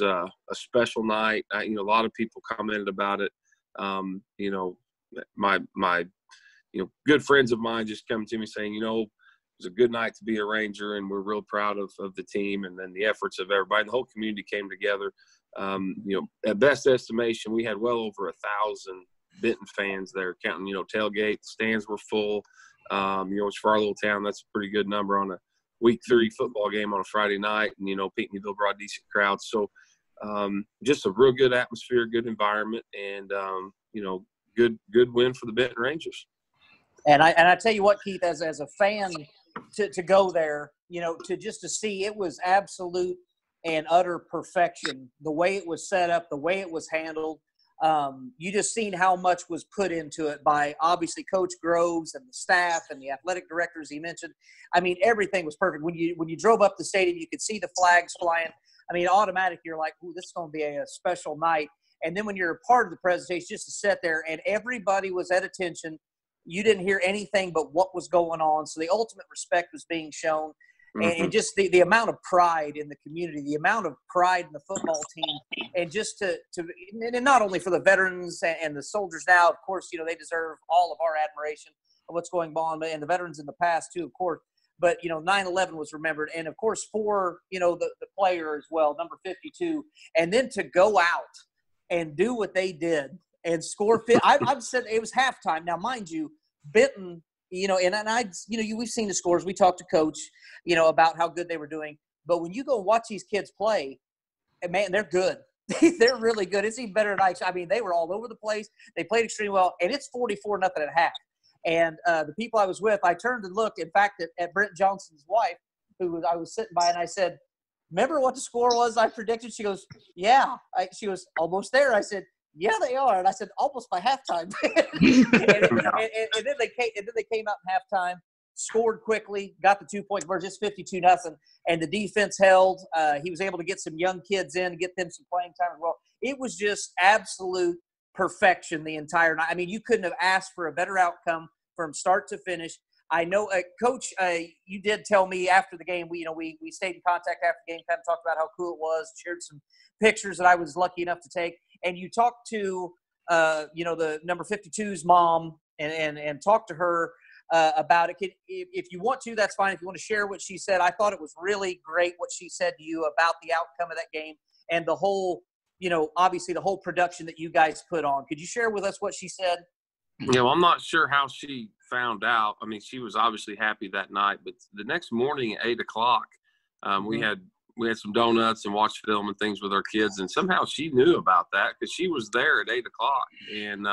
a special night. A lot of people commented about it. My good friends of mine just come to me saying, it was a good night to be a Ranger, and we're real proud of the team and then the efforts of everybody. And the whole community came together. At best estimation, we had well over 1,000 Benton fans there, counting, tailgate. The stands were full. It's for our little town. That's a pretty good number on a week 3 football game on a Friday night. And, Pinckneyville brought a decent crowd. So just a real good atmosphere, good environment, and, good win for the Benton Rangers. And I tell you what, Keith, as a fan to go there, to see, it was absolute and utter perfection. The way it was set up, the way it was handled, you just seen how much was put into it by obviously Coach Groves and the staff and the athletic directors he mentioned. I mean, everything was perfect. When you drove up the stadium, you could see the flags flying. I mean, automatically you're like, ooh, this is going to be a special night. And then when you're a part of the presentation, just to sit there and everybody was at attention. You didn't hear anything but what was going on. So the ultimate respect was being shown. And just the amount of pride in the community, the amount of pride in the football team, and just and not only for the veterans and the soldiers now, of course, they deserve all of our admiration of what's going on, and the veterans in the past too, of course. But, 9/11 was remembered. And, of course, for, the player as well, number 52. And then to go out and do what they did and score. I've said it was halftime. Now, mind you, Benton, we've seen the scores. We talked to Coach, about how good they were doing. But when you go watch these kids play, man, they're good. They're really good. It's even better than I mean, they were all over the place. They played extremely well, and it's 44-0 at half. And the people I was with, I turned and looked, in fact, at Brent Johnson's wife, I was sitting by, and I said, remember what the score was I predicted? She goes, yeah. She was almost there. I said, yeah, they are. And I said, almost by halftime. and then they came out in halftime, scored quickly, got the 2-point conversion, just 52-0. And the defense held. He was able to get some young kids in, get them some playing time as well. It was just absolute perfection the entire night. I mean, you couldn't have asked for a better outcome from start to finish. I know, Coach, you did tell me after the game, we stayed in contact after the game, kind of talked about how cool it was, shared some pictures that I was lucky enough to take. And you talked to, the number 52's mom and talked to her about it. If you want to, that's fine. If you want to share what she said, I thought it was really great what she said to you about the outcome of that game and the whole, obviously the whole production that you guys put on. Could you share with us what she said? I'm not sure how she found out. I mean, she was obviously happy that night, but the next morning at 8 o'clock, we had some donuts and watched film and things with our kids, and somehow she knew about that because she was there at 8 o'clock. And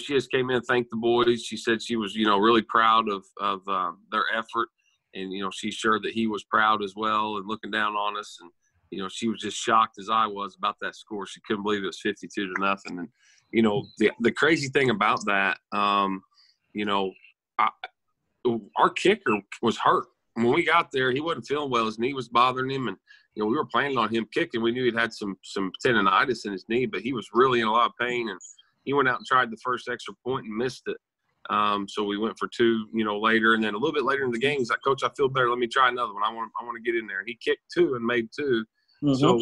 she just came in and thanked the boys. She said she was, really proud of their effort, and she's sure that he was proud as well and looking down on us. And she was just shocked as I was about that score. She couldn't believe it was 52-0. And the crazy thing about that, our kicker was hurt. When we got there, he wasn't feeling well. His knee was bothering him, and we were planning on him kicking. We knew he'd had some tendonitis in his knee, but he was really in a lot of pain, and he went out and tried the first extra point and missed it. So we went for 2, later, and then a little bit later in the game, he's like, "Coach, I feel better. Let me try another one. I want to get in there." And he kicked 2 and made 2. Mm-hmm. So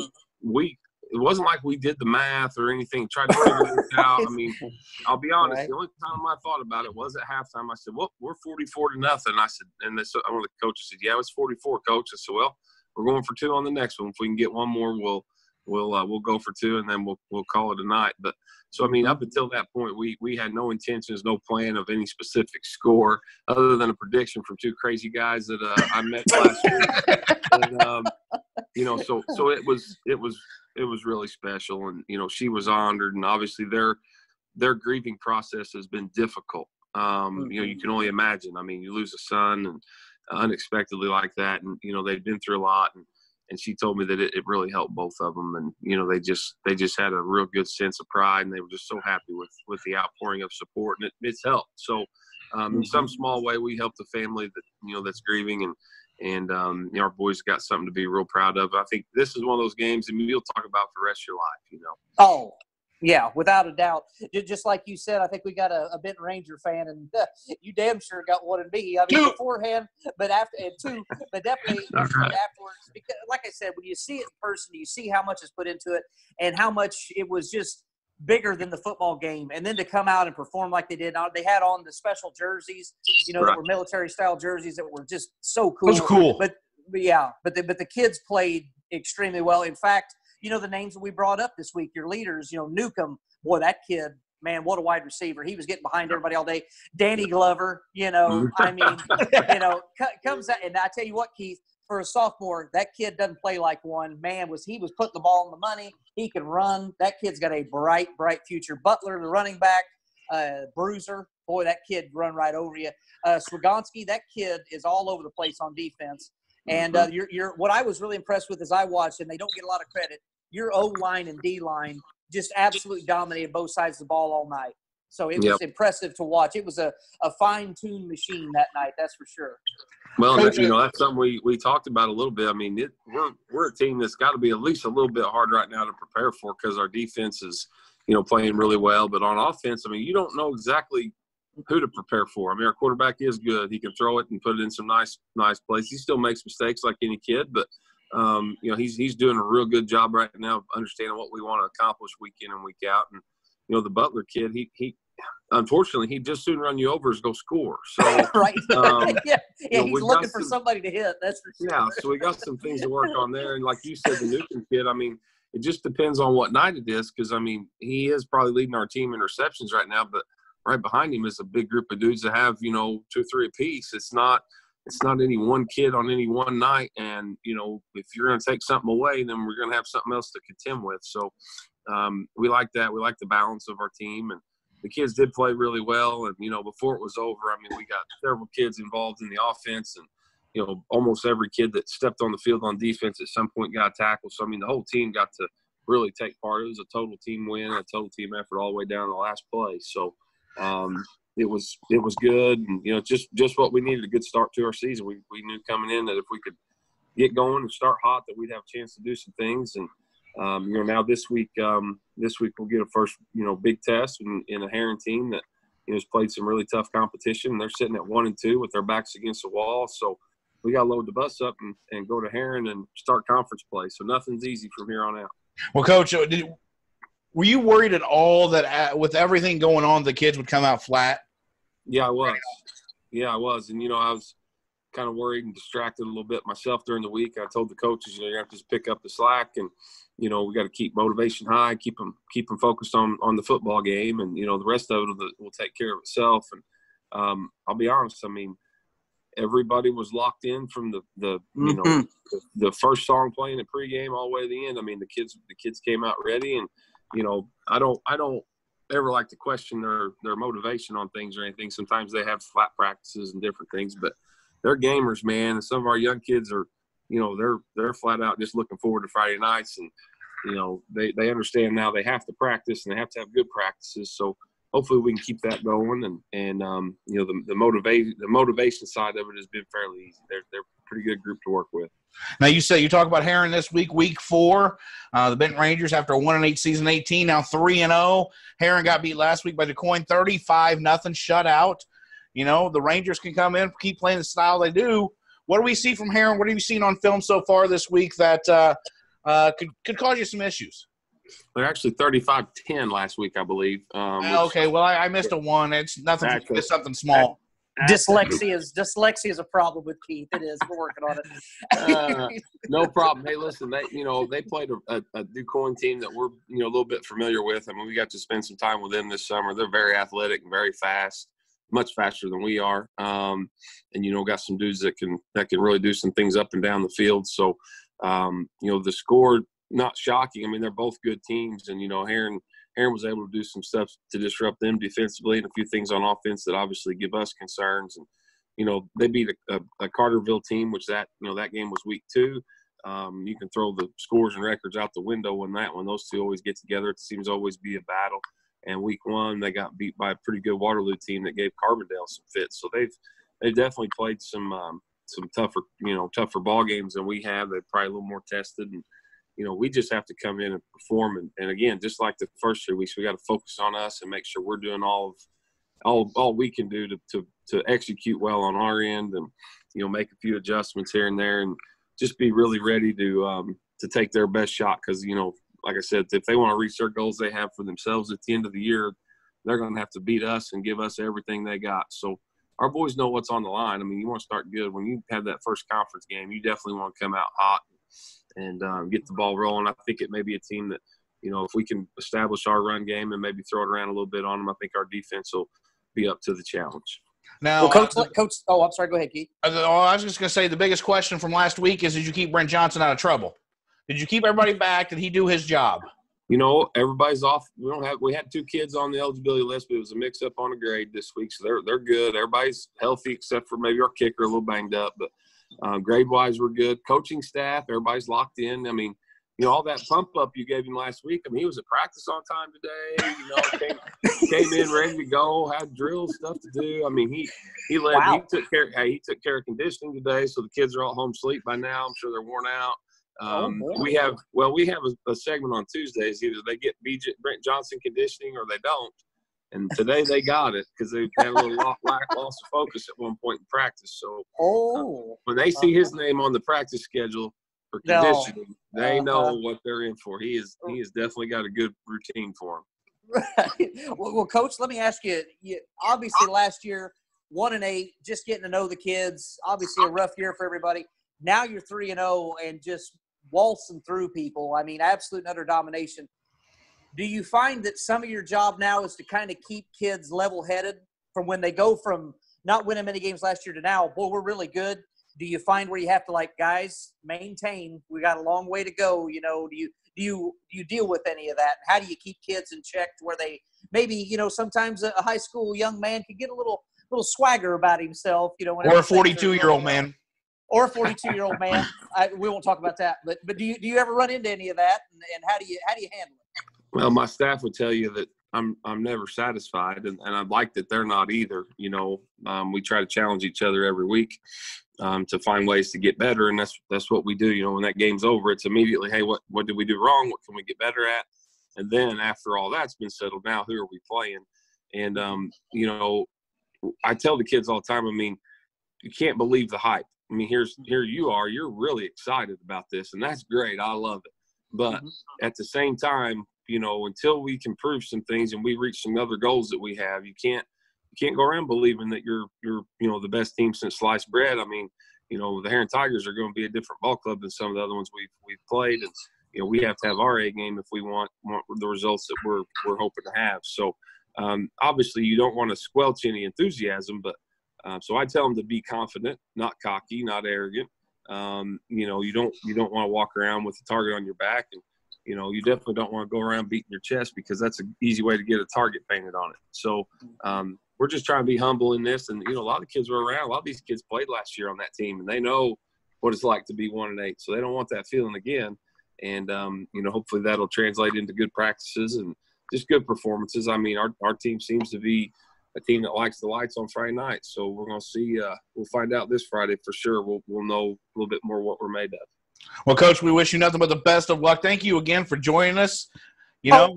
it wasn't like we did the math or anything, tried to figure this out. I mean, I'll be honest, right. The only time I thought about it was at halftime. I said, well, we're 44-0. I said, and one of the coaches said, yeah, it's 44, Coach. I said, well, we're going for 2 on the next one. If we can get one more, we'll go for 2, and then we'll call it a night. But so, I mean, up until that point, we had no intentions, no plan of any specific score other than a prediction from 2 crazy guys that I met last week. And, so it was really special, and she was honored, and obviously their grieving process has been difficult. You can only imagine. I mean, you lose a son and unexpectedly like that, and they've been through a lot, and she told me that it really helped both of them, and they just had a real good sense of pride, and they were just so happy with the outpouring of support, and it's helped. So in some small way, we helped the family that that's grieving, and our boys got something to be real proud of. I think this is one of those games that you'll talk about for the rest of your life, Oh, yeah, without a doubt. Just like you said, I think we got a Benton Ranger fan, and you damn sure got one in me. I mean, beforehand, but definitely afterwards. Because, like I said, when you see it in person, you see how much is put into it and how much it was just bigger than the football game. And then to come out and perform like they did, they had on the special jerseys, that were military-style jerseys that were just so cool. That's cool. But the kids played extremely well. In fact, the names that we brought up this week, your leaders, Newcomb, boy, that kid, man, what a wide receiver. He was getting behind everybody all day. Danny Glover, I mean, comes out. And I tell you what, Keith, for a sophomore, that kid doesn't play like one. Man, he was putting the ball in the money. He can run. That kid's got a bright, bright future. Butler, the running back, Bruiser, boy, that kid run right over you. Swagonski, that kid is all over the place on defense. And what I was really impressed with as I watched, and they don't get a lot of credit, your O-line and D-line just absolutely dominated both sides of the ball all night. So it was impressive to watch. It was a fine-tuned machine that night, that's for sure. Well, that's something we talked about a little bit. I mean, we're a team that's got to be at least a little bit hard right now to prepare for because our defense is, playing really well. But on offense, I mean, you don't know exactly who to prepare for. I mean, our quarterback is good. He can throw it and put it in some nice places. He still makes mistakes like any kid, but he's doing a real good job right now of understanding what we want to accomplish week in and week out. And the Butler kid, he unfortunately he'd just soon run you over as go score. So right, he's looking for somebody to hit. That's for sure. Yeah, so we got some things to work on there. And like you said, the Newton kid, I mean, it just depends on what night it is because I mean he is probably leading our team in receptions right now, but right behind him is a big group of dudes that have 2 or 3 apiece. It's not any one kid on any one night. And, if you're going to take something away, then we're going to have something else to contend with. So we like that. We like the balance of our team. And, the kids did play really well. And, before it was over, I mean, we got several kids involved in the offense, and, almost every kid that stepped on the field on defense at some point got a tackle. So, I mean, the whole team got to really take part. It was a total team win, a total team effort all the way down to the last play. So it was good, and just what we needed, a good start to our season. We knew coming in that if we could get going and start hot, that we'd have a chance to do some things. And now this week we'll get a first big test in a Heron team that has played some really tough competition. They're sitting at 1-2 with their backs against the wall, so we got to load the bus up and go to Heron and start conference play. So nothing's easy from here on out. Well, Coach, were you worried at all that with everything going on, the kids would come out flat? Yeah, I was. And, I was kind of worried and distracted a little bit myself during the week. I told the coaches, you have to just pick up the slack, and, we got to keep motivation high, keep them focused on the football game, and, the rest of it will take care of itself. And I'll be honest, I mean, everybody was locked in from the first song playing at pregame all the way to the end. I mean, the kids came out ready, and I don't ever like to question their motivation on things or anything. Sometimes they have flat practices and different things, but they're gamers, man. And some of our young kids are, they're flat out just looking forward to Friday nights, and they understand now they have to practice and they have to have good practices. So hopefully we can keep that going, and the motivation side of it has been fairly easy. They're a pretty good group to work with. Now you talk about Heron this week, week 4. The Benton Rangers, after a 1-8 season 18, now 3-0. Heron got beat last week by DeCoin 35-0 shutout. The Rangers can come in, keep playing the style they do. What do we see from Heron? What have you seen on film so far this week that could cause you some issues? They're actually 35-10 last week, I believe. Okay, well, I missed a 1. It's nothing. It's something small. Dyslexia is a problem with Keith. It is. We're working on it. No problem. Hey, listen, they played a DuQuoin team that we're a little bit familiar with. I mean, we got to spend some time with them this summer. They're very athletic and very fast, much faster than we are. And got some dudes that can really do some things up and down the field. So the score, not shocking. I mean, they're both good teams, and Heron was able to do some stuff to disrupt them defensively, and a few things on offense that obviously give us concerns. And they beat a Carterville team, which that game was week 2. You can throw the scores and records out the window in that one. Those two always get together. It seems to always be a battle. And week 1, they got beat by a pretty good Waterloo team that gave Carbondale some fits. So they've definitely played some tougher ball games than we have. They're probably a little more tested, and we just have to come in and perform. And again, just like the first 3 weeks, we got to focus on us and make sure we're doing all we can do to execute well on our end, and make a few adjustments here and there, and just be really ready to take their best shot. Because like I said, if they want to reach their goals they have for themselves at the end of the year, they're going to have to beat us and give us everything they got. So our boys know what's on the line. I mean, you want to start good. When you have that first conference game, you definitely want to come out hot and get the ball rolling. I think it may be a team that, if we can establish our run game and maybe throw it around a little bit on them, I think our defense will be up to the challenge. Now, Coach. Oh, I'm sorry. Go ahead, Keith. I was just going to say the biggest question from last week is, did you keep Brent Johnson out of trouble? Did you keep everybody back? Did he do his job? Everybody's off. We had 2 kids on the eligibility list, but it was a mix-up on a grade this week, so they're good. Everybody's healthy except for maybe our kicker, a little banged up, but grade-wise we're good. Coaching staff, everybody's locked in. I mean, all that pump-up you gave him last week, I mean, he was at practice on time today, came in ready to go, had drills, stuff to do. I mean, he led. Wow. He took care of conditioning today, so the kids are all home asleep by now. I'm sure they're worn out. We have a segment on Tuesdays. Either they get Brent Johnson conditioning or they don't. And today they got it because they had a little loss of focus at one point in practice. So when they see his name on the practice schedule for conditioning, they know what they're in for. He has definitely got a good routine for him. Right. Well, Coach, let me ask you. Obviously, last year 1-8, just getting to know the kids. Obviously, a rough year for everybody. Now you're 3-0 and just waltzing through people. I mean, absolute and utter domination. Do you find that some of your job now is to kind of keep kids level-headed from when they go from not winning many games last year to now, boy, we're really good? do you find where you have to, like, guys, maintain, we got a long way to go, you know, do you deal with any of that? How do you keep kids in check to where they maybe, you know, sometimes a high school young man can get a little swagger about himself, you know, or a 42-year-old man. Or a 42-year-old man. We won't talk about that. But do you ever run into any of that, and how do you handle it? Well, my staff would tell you that I'm never satisfied, and I like that they're not either. You know, we try to challenge each other every week to find ways to get better, and that's what we do. You know, when that game's over, it's immediately, hey, what did we do wrong? What can we get better at? And then after all that's been settled, now who are we playing? And you know, I tell the kids all the time, I mean, you can't believe the hype. I mean, here you are, you're really excited about this, and that's great. I love it. But at the same time, you know, until we can prove some things and we reach some other goals that we have, you can't go around believing that you're you know, the best team since sliced bread. I mean, you know, the Heron Tigers are going to be a different ball club than some of the other ones we've played, and you know, we have to have our A game if we want the results that we're hoping to have. So obviously, you don't want to squelch any enthusiasm, but so I tell them to be confident, not cocky, not arrogant. You know, you don't want to walk around with a target on your back, and you know, you definitely don't want to go around beating your chest, because that's an easy way to get a target painted on it. So we're just trying to be humble in this. And you know, a lot of kids were around. A lot of these kids played last year on that team, and they know what it's like to be 1-8. So they don't want that feeling again. And you know, hopefully that'll translate into good practices and just good performances. I mean, our team seems to be a team that likes the lights on Friday night. So we're going to see. We'll find out this Friday for sure. We'll know a little bit more what we're made of. Well, Coach, we wish you nothing but the best of luck. Thank you again for joining us. You know,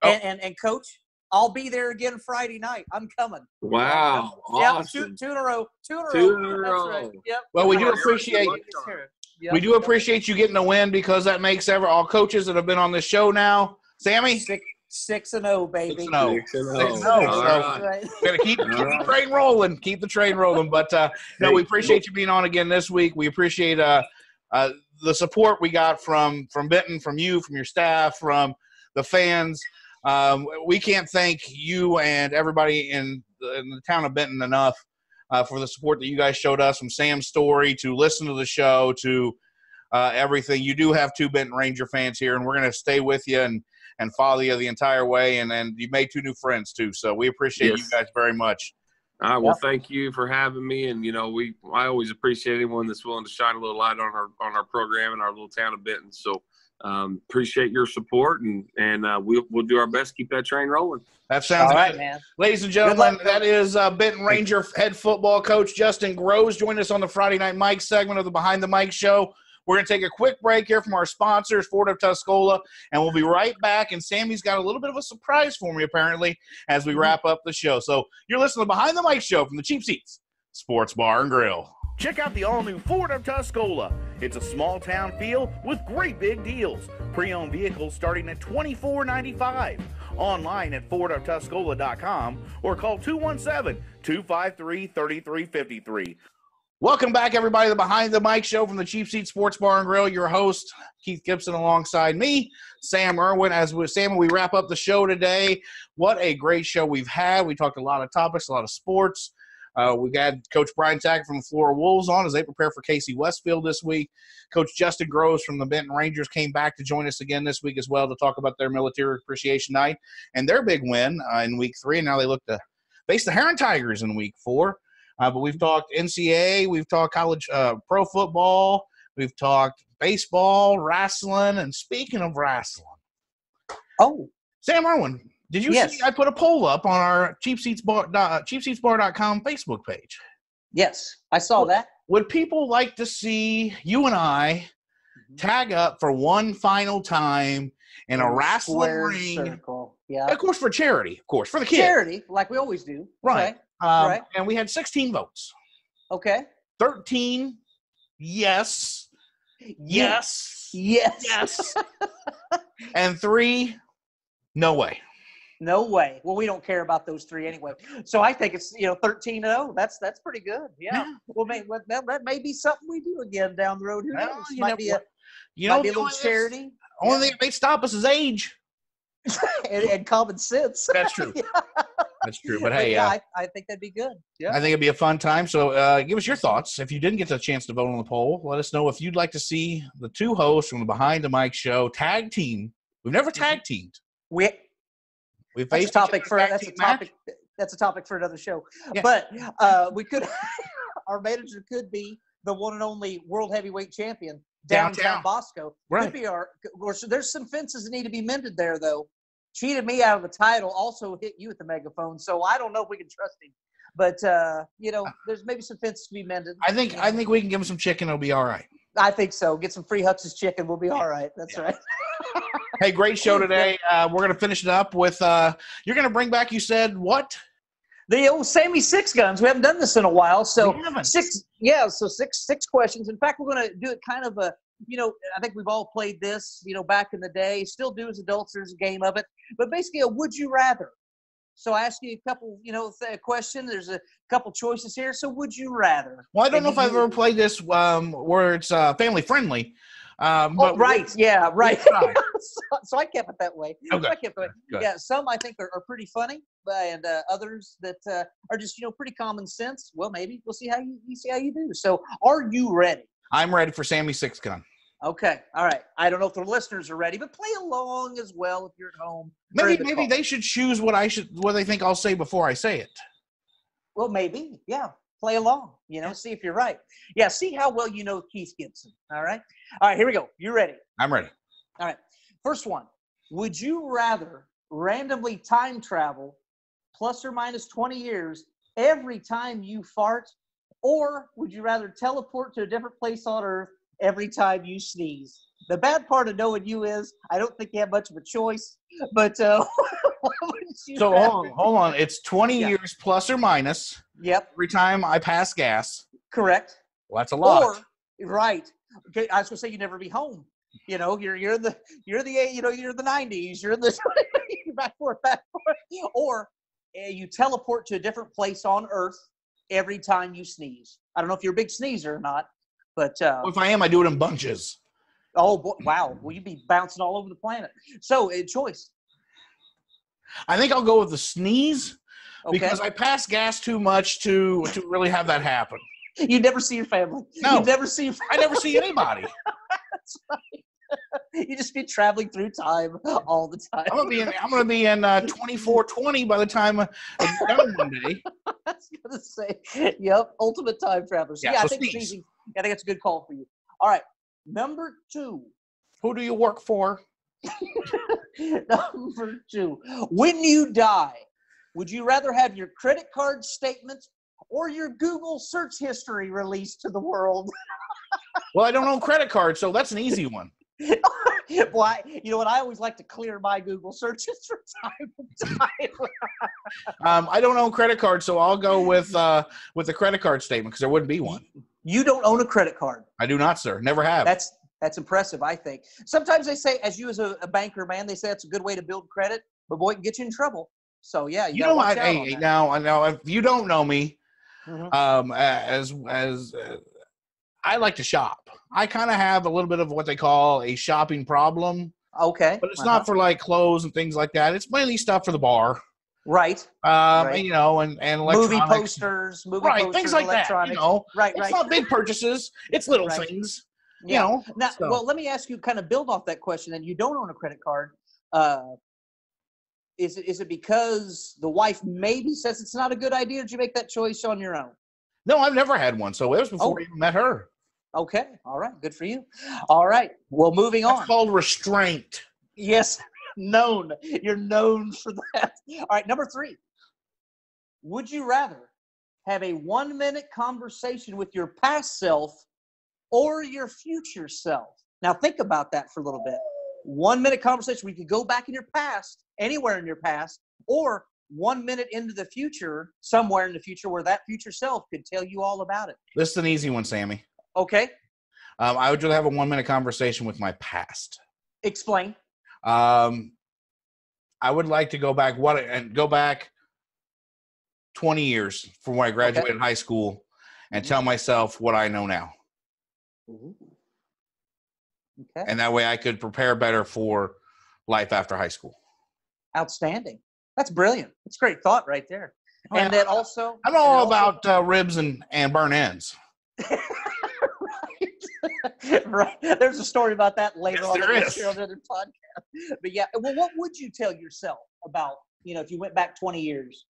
and Coach, I'll be there again Friday night. I'm coming. Wow, awesome. Yep, two in a row. Two in a row. That's right. Yep. Well, we do appreciate Yep. we do appreciate you getting a win, because that makes all coaches that have been on this show now. Sammy, 6-0, baby. 6-0. 6-0. So Right. we're gonna keep the train rolling. Keep the train rolling. But no, we appreciate you being on again this week. We appreciate the support we got from Benton, from you, from your staff, from the fans. We can't thank you and everybody in the town of Benton enough for the support that you guys showed us, from Sam's story to listen to the show to everything. You do have 2 Benton Ranger fans here, and we're going to stay with you and follow you the entire way. And you made 2 new friends too, so we appreciate you guys very much. Well, thank you for having me, and you know, I always appreciate anyone that's willing to shine a little light on our program in our little town of Benton. So appreciate your support, and we'll do our best to keep that train rolling. That sounds all right, good. man. Ladies and gentlemen, that is Benton Ranger head football coach Justin Groves joining us on the Friday Night Mike segment of the Behind the Mike show. We're going to take a quick break here from our sponsors, Ford of Tuscola, and we'll be right back. And Sammy's got a little bit of a surprise for me, apparently, as we wrap up the show. So you're listening to the Behind the Mike show from the Cheap Seats Sports Bar and Grill. Check out the all-new Ford of Tuscola. It's a small-town feel with great big deals. Pre-owned vehicles starting at $24.95. Online at fordoftuscola.com or call 217-253-3353. Welcome back, everybody, to the Behind the Mike show from the Cheap Seats Sports Bar and Grill. Your host, Keith Gibson, alongside me, Sam Erwin. As with Sam, we wrap up the show today. What a great show we've had. We talked a lot of topics, a lot of sports. We had Coach Brian Tackitt from the Flora Wolves on as they prepare for Casey-Westfield this week. Coach Justin Groves from the Benton Rangers came back to join us again this week as well to talk about their Military Appreciation Night and their big win in Week 3. And now they look to face the Heron Tigers in Week 4. But we've talked NCAA, we've talked college pro football, we've talked baseball, wrestling, and speaking of wrestling. Oh. Sam Erwin, did you see I put a poll up on our cheapseatsbar.com Facebook page? Yes, I saw that. Would people like to see you and I tag up for one final time in a wrestling ring? Circle. Yeah. Of course, for charity, of course, for the kids. Charity, like we always do. Right. Okay. Right. And we had 16 votes. Okay. 13, yes. And 3, no way. No way. Well, we don't care about those 3 anyway. So I think it's 13-0. That's pretty good. Yeah. Well, that may be something we do again down the road. Who knows? Might be a little charity. Only thing that may stop us is age and common sense. That's true. That's true. But hey, yeah, I think that'd be good. Yeah. I think it'd be a fun time. So give us your thoughts. If you didn't get the chance to vote on the poll, let us know if you'd like to see the two hosts from the Behind the Mic show tag team. We've never tag teamed. We've faced a topic for that's a topic. Match. That's a topic for another show. Yeah. But we could. Our manager could be the one and only world heavyweight champion downtown Bosco. Right. Could be there's some fences that need to be mended there, though. Cheated me out of the title. Also hit you with the megaphone. So I don't know if we can trust him. But there's maybe some fences to be mended. I think we can give him some chicken. It'll be all right. I think so. Get some free Hutz's chicken. We'll be all right. That's right. Hey, great show today. We're going to finish it up with you're going to bring back, you said, what? The old Sammy Six Guns. We haven't done this in a while. So six questions. In fact, we're going to do it kind of a, I think we've all played this, back in the day. Still do as adults. There's a game of it. But basically a would you rather. So I ask you a couple, question. There's a couple choices here. So would you rather? Well, I don't know if I've ever played this where it's family friendly. Right. Yeah, right. so I kept it that way. Okay. So I kept it. Yeah, some I think are pretty funny, and others that are just pretty common sense. Well, maybe we'll see how you do. So, are you ready? I'm ready for Sammy Six Gun. Okay. All right. I don't know if the listeners are ready, but play along as well if you're at home. Maybe they should choose what they think I'll say before I say it. Well, maybe. Yeah. Play along, see if you're right. Yeah, see how well you know Keith Gibson, all right? All right, here we go. You ready? I'm ready. All right. First one. Would you rather randomly time travel plus or minus 20 years every time you fart, or would you rather teleport to a different place on Earth every time you sneeze? The bad part of knowing you is I don't think you have much of a choice, but hold on. It's 20 years plus or minus. Yep. Every time I pass gas. Correct. Well, that's a lot. Or, right. Okay, I was gonna say you'd never be home. You're the 90s. You're in the back forth. Or you teleport to a different place on Earth every time you sneeze. I don't know if you're a big sneezer or not, but if I am, I do it in bunches. Oh boy, wow! Well, you'd be bouncing all over the planet. So, choice. I think I'll go with the sneeze. Okay. Because I pass gas too much to really have that happen. You never see your family. No. You never see. I never see anybody. That's right. You just be traveling through time all the time. I'm gonna be in 2420 by the time it's done one day. I was gonna say, yep, ultimate time travelers. Yeah, I think sneezing. I think it's a good call for you. All right, number 2. Who do you work for? Number 2. When you die, would you rather have your credit card statement or your Google search history released to the world? Well, I don't own credit cards, so that's an easy one. Well, you know what? I always like to clear my Google searches from time to time. I don't own credit cards, so I'll go with the credit card statement because there wouldn't be one. You don't own a credit card? I do not, sir. Never have. That's impressive, I think. Sometimes they say, as a banker, man, they say that's a good way to build credit, but boy, it can get you in trouble. So yeah, you gotta watch out on that. Now, if you don't know me, Mm-hmm. As I like to shop. I kind of have a little bit of what they call a shopping problem. Okay. But it's not for like clothes and things like that. It's mainly stuff for the bar. Right. Right. And electronics. Movie posters, things like that. Right. It's not big purchases. It's little things. Yeah. Now, well, let me ask you, kind of build off that question. Then you don't own a credit card. Is it because the wife maybe says it's not a good idea? Or did you make that choice on your own? No, I've never had one. So it was before I even met her. Okay. All right. Good for you. All right. Well, moving on. It's called restraint. Yes. Known. You're known for that. All right. Number 3. Would you rather have a 1-minute conversation with your past self or your future self? Now, think about that for a little bit. 1-minute conversation. We could go back in your past, anywhere in your past, or 1 minute into the future, somewhere in the future where that future self could tell you all about it. This is an easy one, Sammy. Okay. I would rather have a 1-minute conversation with my past. Explain. I would like to go back 20 years from when I graduated high school and tell myself what I know now. Ooh. Okay. And that way I could prepare better for life after high school. Outstanding. That's brilliant. That's a great thought right there. And then also, I'm all about ribs and burn ends. Right. There's a story about that later on. There is. On another podcast. But yeah, well, what would you tell yourself about, if you went back 20 years?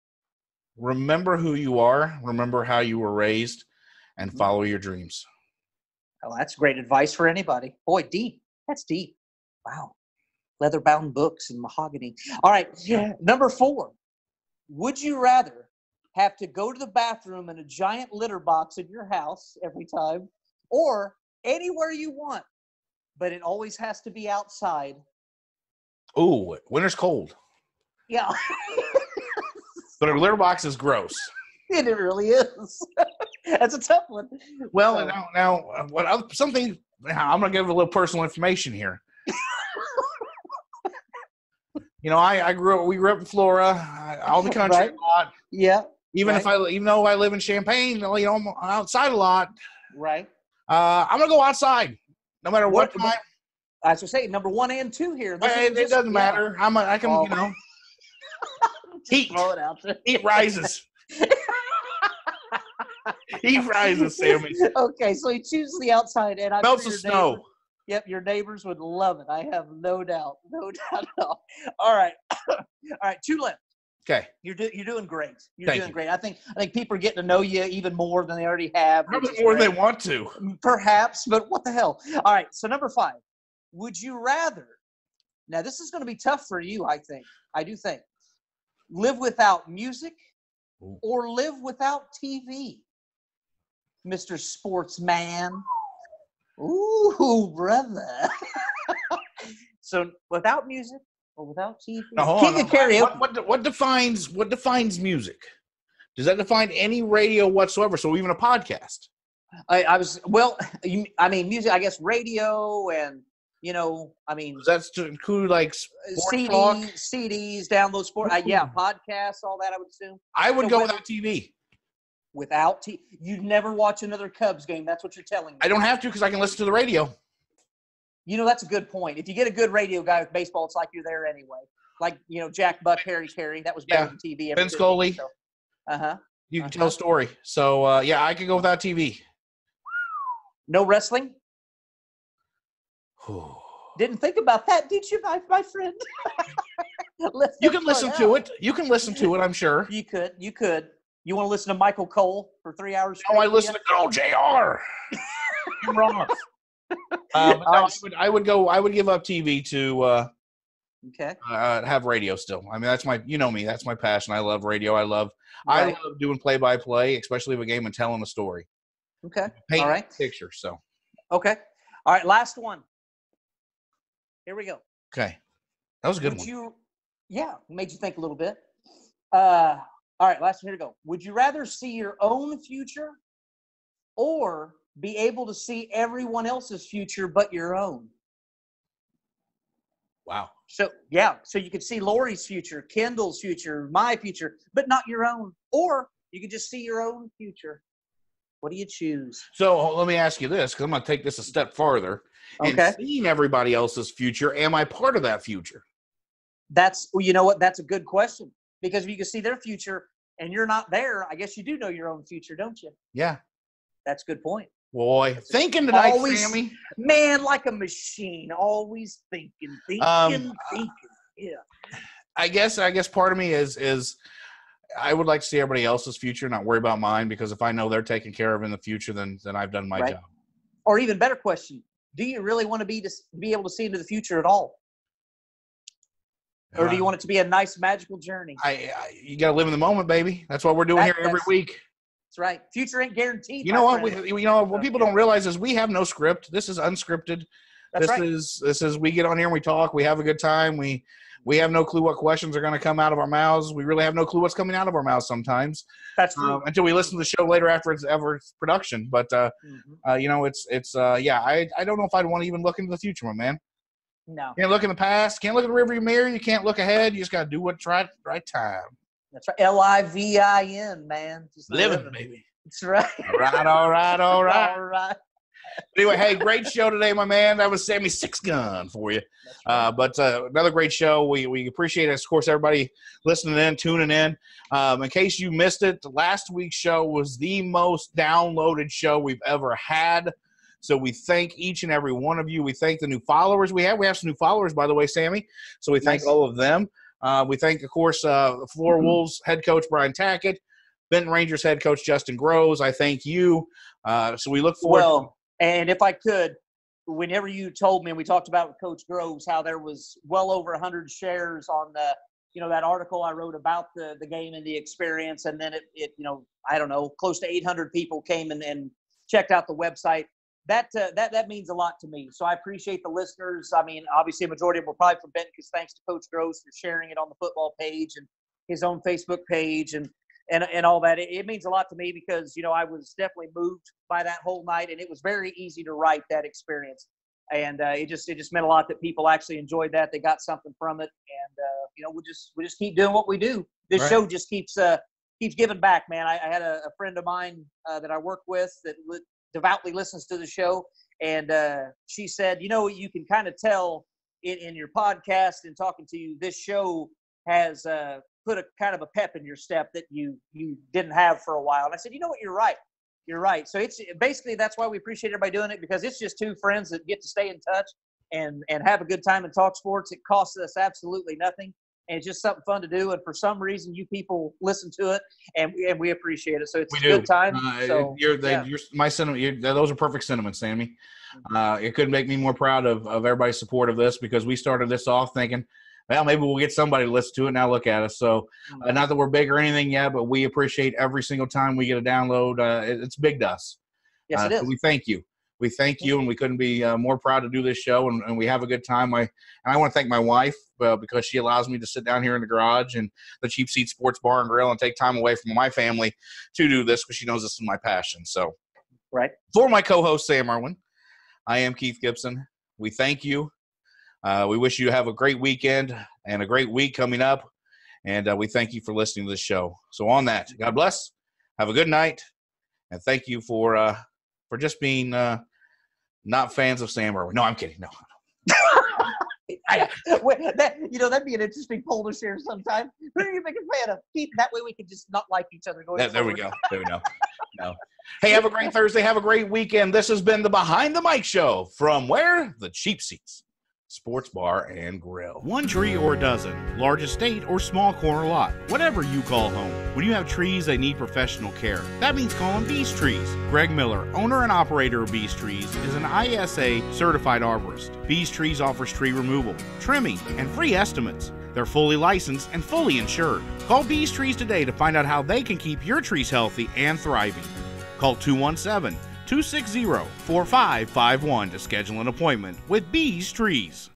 Remember who you are, remember how you were raised, and follow your dreams. Oh, that's great advice for anybody. Boy, deep. That's deep. Wow. Leather-bound books and mahogany. All right. Yeah. Number 4. Would you rather have to go to the bathroom in a giant litter box in your house every time, or anywhere you want, but it always has to be outside? Ooh, winter's cold. Yeah. But a litter box is gross. It really is. That's a tough one. Well, now, something. I'm going to give a little personal information here. I grew up. We grew up in Flora, all the country Right. a lot. Yeah. Even right. even though I live in Champaign, I'm outside a lot. Right. I'm going to go outside, no matter what time. I was going to say number 1 and 2 here. It doesn't matter. I can, heat. Throw it out there. Heat rises. Heat rises, Sammy. Okay, so he chooses the outside, and I Melts the snow. Yep, your neighbors would love it. I have no doubt. No doubt at all. All right. All right, 2 left. Okay. You're doing great. You're Thank doing you. great. I think people are getting to know you even more than they already have. Probably more than they want to. Perhaps, but what the hell? All right, so number 5. Would you rather, now this is going to be tough for you, I think. I do think. Live without music or live without TV? Mr. Sportsman. Ooh, brother. So without music or without TV? Now, hold King on. of karaoke. What defines music? Does that define any radio whatsoever? So even a podcast? Music, I guess radio and, Does that include like sports talk? CDs, download sport. Podcasts, all that, I would assume. I would go without TV. Without TV? You'd never watch another Cubs game. That's what you're telling me. I don't have to because I can listen to the radio. That's a good point. If you get a good radio guy with baseball, it's like you're there anyway. Like, Jack Buck, Harry Carey. That was better than TV. Ben Scully. So. You can tell a story. So, I could go without TV. No wrestling? Didn't think about that, did you, my friend? You can listen to it. You can listen to it, I'm sure. You could. You want to listen to Michael Cole for 3 hours? No, I listen to good old JR. You're wrong. I would give up TV to have radio still. I mean, that's that's my passion. I love radio. I love doing play-by-play, especially of a game and telling a story. Okay. Paint all right. a picture. So. Okay. All right. Last one. Here we go. Okay. That was a good one. Made you think a little bit. All right. Last one. Here we go. Would you rather see your own future or be able to see everyone else's future but your own? Wow. So you could see Lori's future, Kendall's future, my future, but not your own. Or you could just see your own future. What do you choose? So let me ask you this, because I'm going to take this a step farther. Okay. In seeing everybody else's future, am I part of that future? You know what? That's a good question. Because if you can see their future and you're not there, I guess you do know your own future, don't you? Yeah. That's a good point. Boy, thinking tonight, always, Sammy. Man, like a machine, always thinking. Yeah. I guess part of me is I would like to see everybody else's future, not worry about mine, because if I know they're taken care of in the future, then I've done my job. Or even better question, do you really want to be able to see into the future at all? Or do you want it to be a nice magical journey? You got to live in the moment, baby. That's what we're doing here every week. That's right. Future ain't guaranteed. You know what? What people don't realize is we have no script. This is unscripted. This is we get on here and we talk. We have a good time. We have no clue what questions are going to come out of our mouths. We really have no clue what's coming out of our mouths sometimes. That's true. Until we listen to the show later after it's production. But I don't know if I'd want to even look into the future, my man. No. Can't look in the past. Can't look in the rearview mirror. You can't look ahead. You just got to do what's right time. That's right. LIVIN, man. Just living, baby. That's right. All right. All right. Anyway, hey, great show today, my man. That was Sammy Six Gun for you. But another great show. We appreciate it. Of course, everybody listening in, tuning in. In case you missed it, last week's show was the most downloaded show we've ever had. So we thank each and every one of you. We thank the new followers we have. We have some new followers, by the way, Sammy. So we thank all of them. We thank, of course, the Flora Wolves head coach, Brian Tackitt, Benton Rangers head coach, Justin Groves. I thank you. So we look forward. Well, and if I could, whenever you told me, and we talked about with Coach Groves, how there was well over 100 shares on the, that article I wrote about the game and the experience. And then it I don't know, close to 800 people came and checked out the website. That means a lot to me. So I appreciate the listeners. I mean, obviously a majority of them were probably from Benton, because thanks to Coach Groves for sharing it on the football page and his own Facebook page and all that. It means a lot to me because, I was definitely moved by that whole night, and it was very easy to write that experience. And it just meant a lot that people actually enjoyed that. They got something from it. And, we'll just keep doing what we do. This show just keeps giving back, man. I had a friend of mine that I work with that devoutly listens to the show. And she said, you can kind of tell in your podcast and talking to you, this show has put a kind of a pep in your step that you didn't have for a while. And I said, what? You're right. You're right. So it's basically, that's why we appreciate everybody doing it, because it's just two friends that get to stay in touch and have a good time and talk sports. It costs us absolutely nothing. And it's just something fun to do. And for some reason, you people listen to it, and we appreciate it. So it's a good time. You're my sentiment. Those are perfect sentiments, Sammy. It couldn't make me more proud of everybody's support of this, because we started this off thinking, well, maybe we'll get somebody to listen to it. Now look at us. So not that we're big or anything yet, but we appreciate every single time we get a download. It's big to us. Yes, it is. So we thank you. We thank you, and we couldn't be more proud to do this show, and we have a good time. I want to thank my wife because she allows me to sit down here in the garage and the Cheap Seat Sports Bar and Grill and take time away from my family to do this, because she knows this is my passion. So, right. For my co-host, Sam Erwin, I am Keith Gibson. We thank you. We wish you have a great weekend and a great week coming up, and we thank you for listening to this show. So on that, God bless. Have a good night, and thank you for just being not fans of Sam Erwin. No, I'm kidding. No. That'd be an interesting poll to share sometime. Who are you a big fan of? Keith, that way we can just not like each other. There we go. No. Hey, have a great Thursday. Have a great weekend. This has been the Behind the Mic Show from where? The Cheap Seats Sports Bar and Grill. One tree or a dozen, large estate or small corner lot, whatever you call home. When you have trees that need professional care, that means calling Beast Trees. Greg Miller, owner and operator of Beast Trees, is an ISA certified arborist. Beast Trees offers tree removal, trimming, and free estimates. They're fully licensed and fully insured. Call Beast Trees today to find out how they can keep your trees healthy and thriving. Call 217-260-4551 to schedule an appointment with Bees Trees.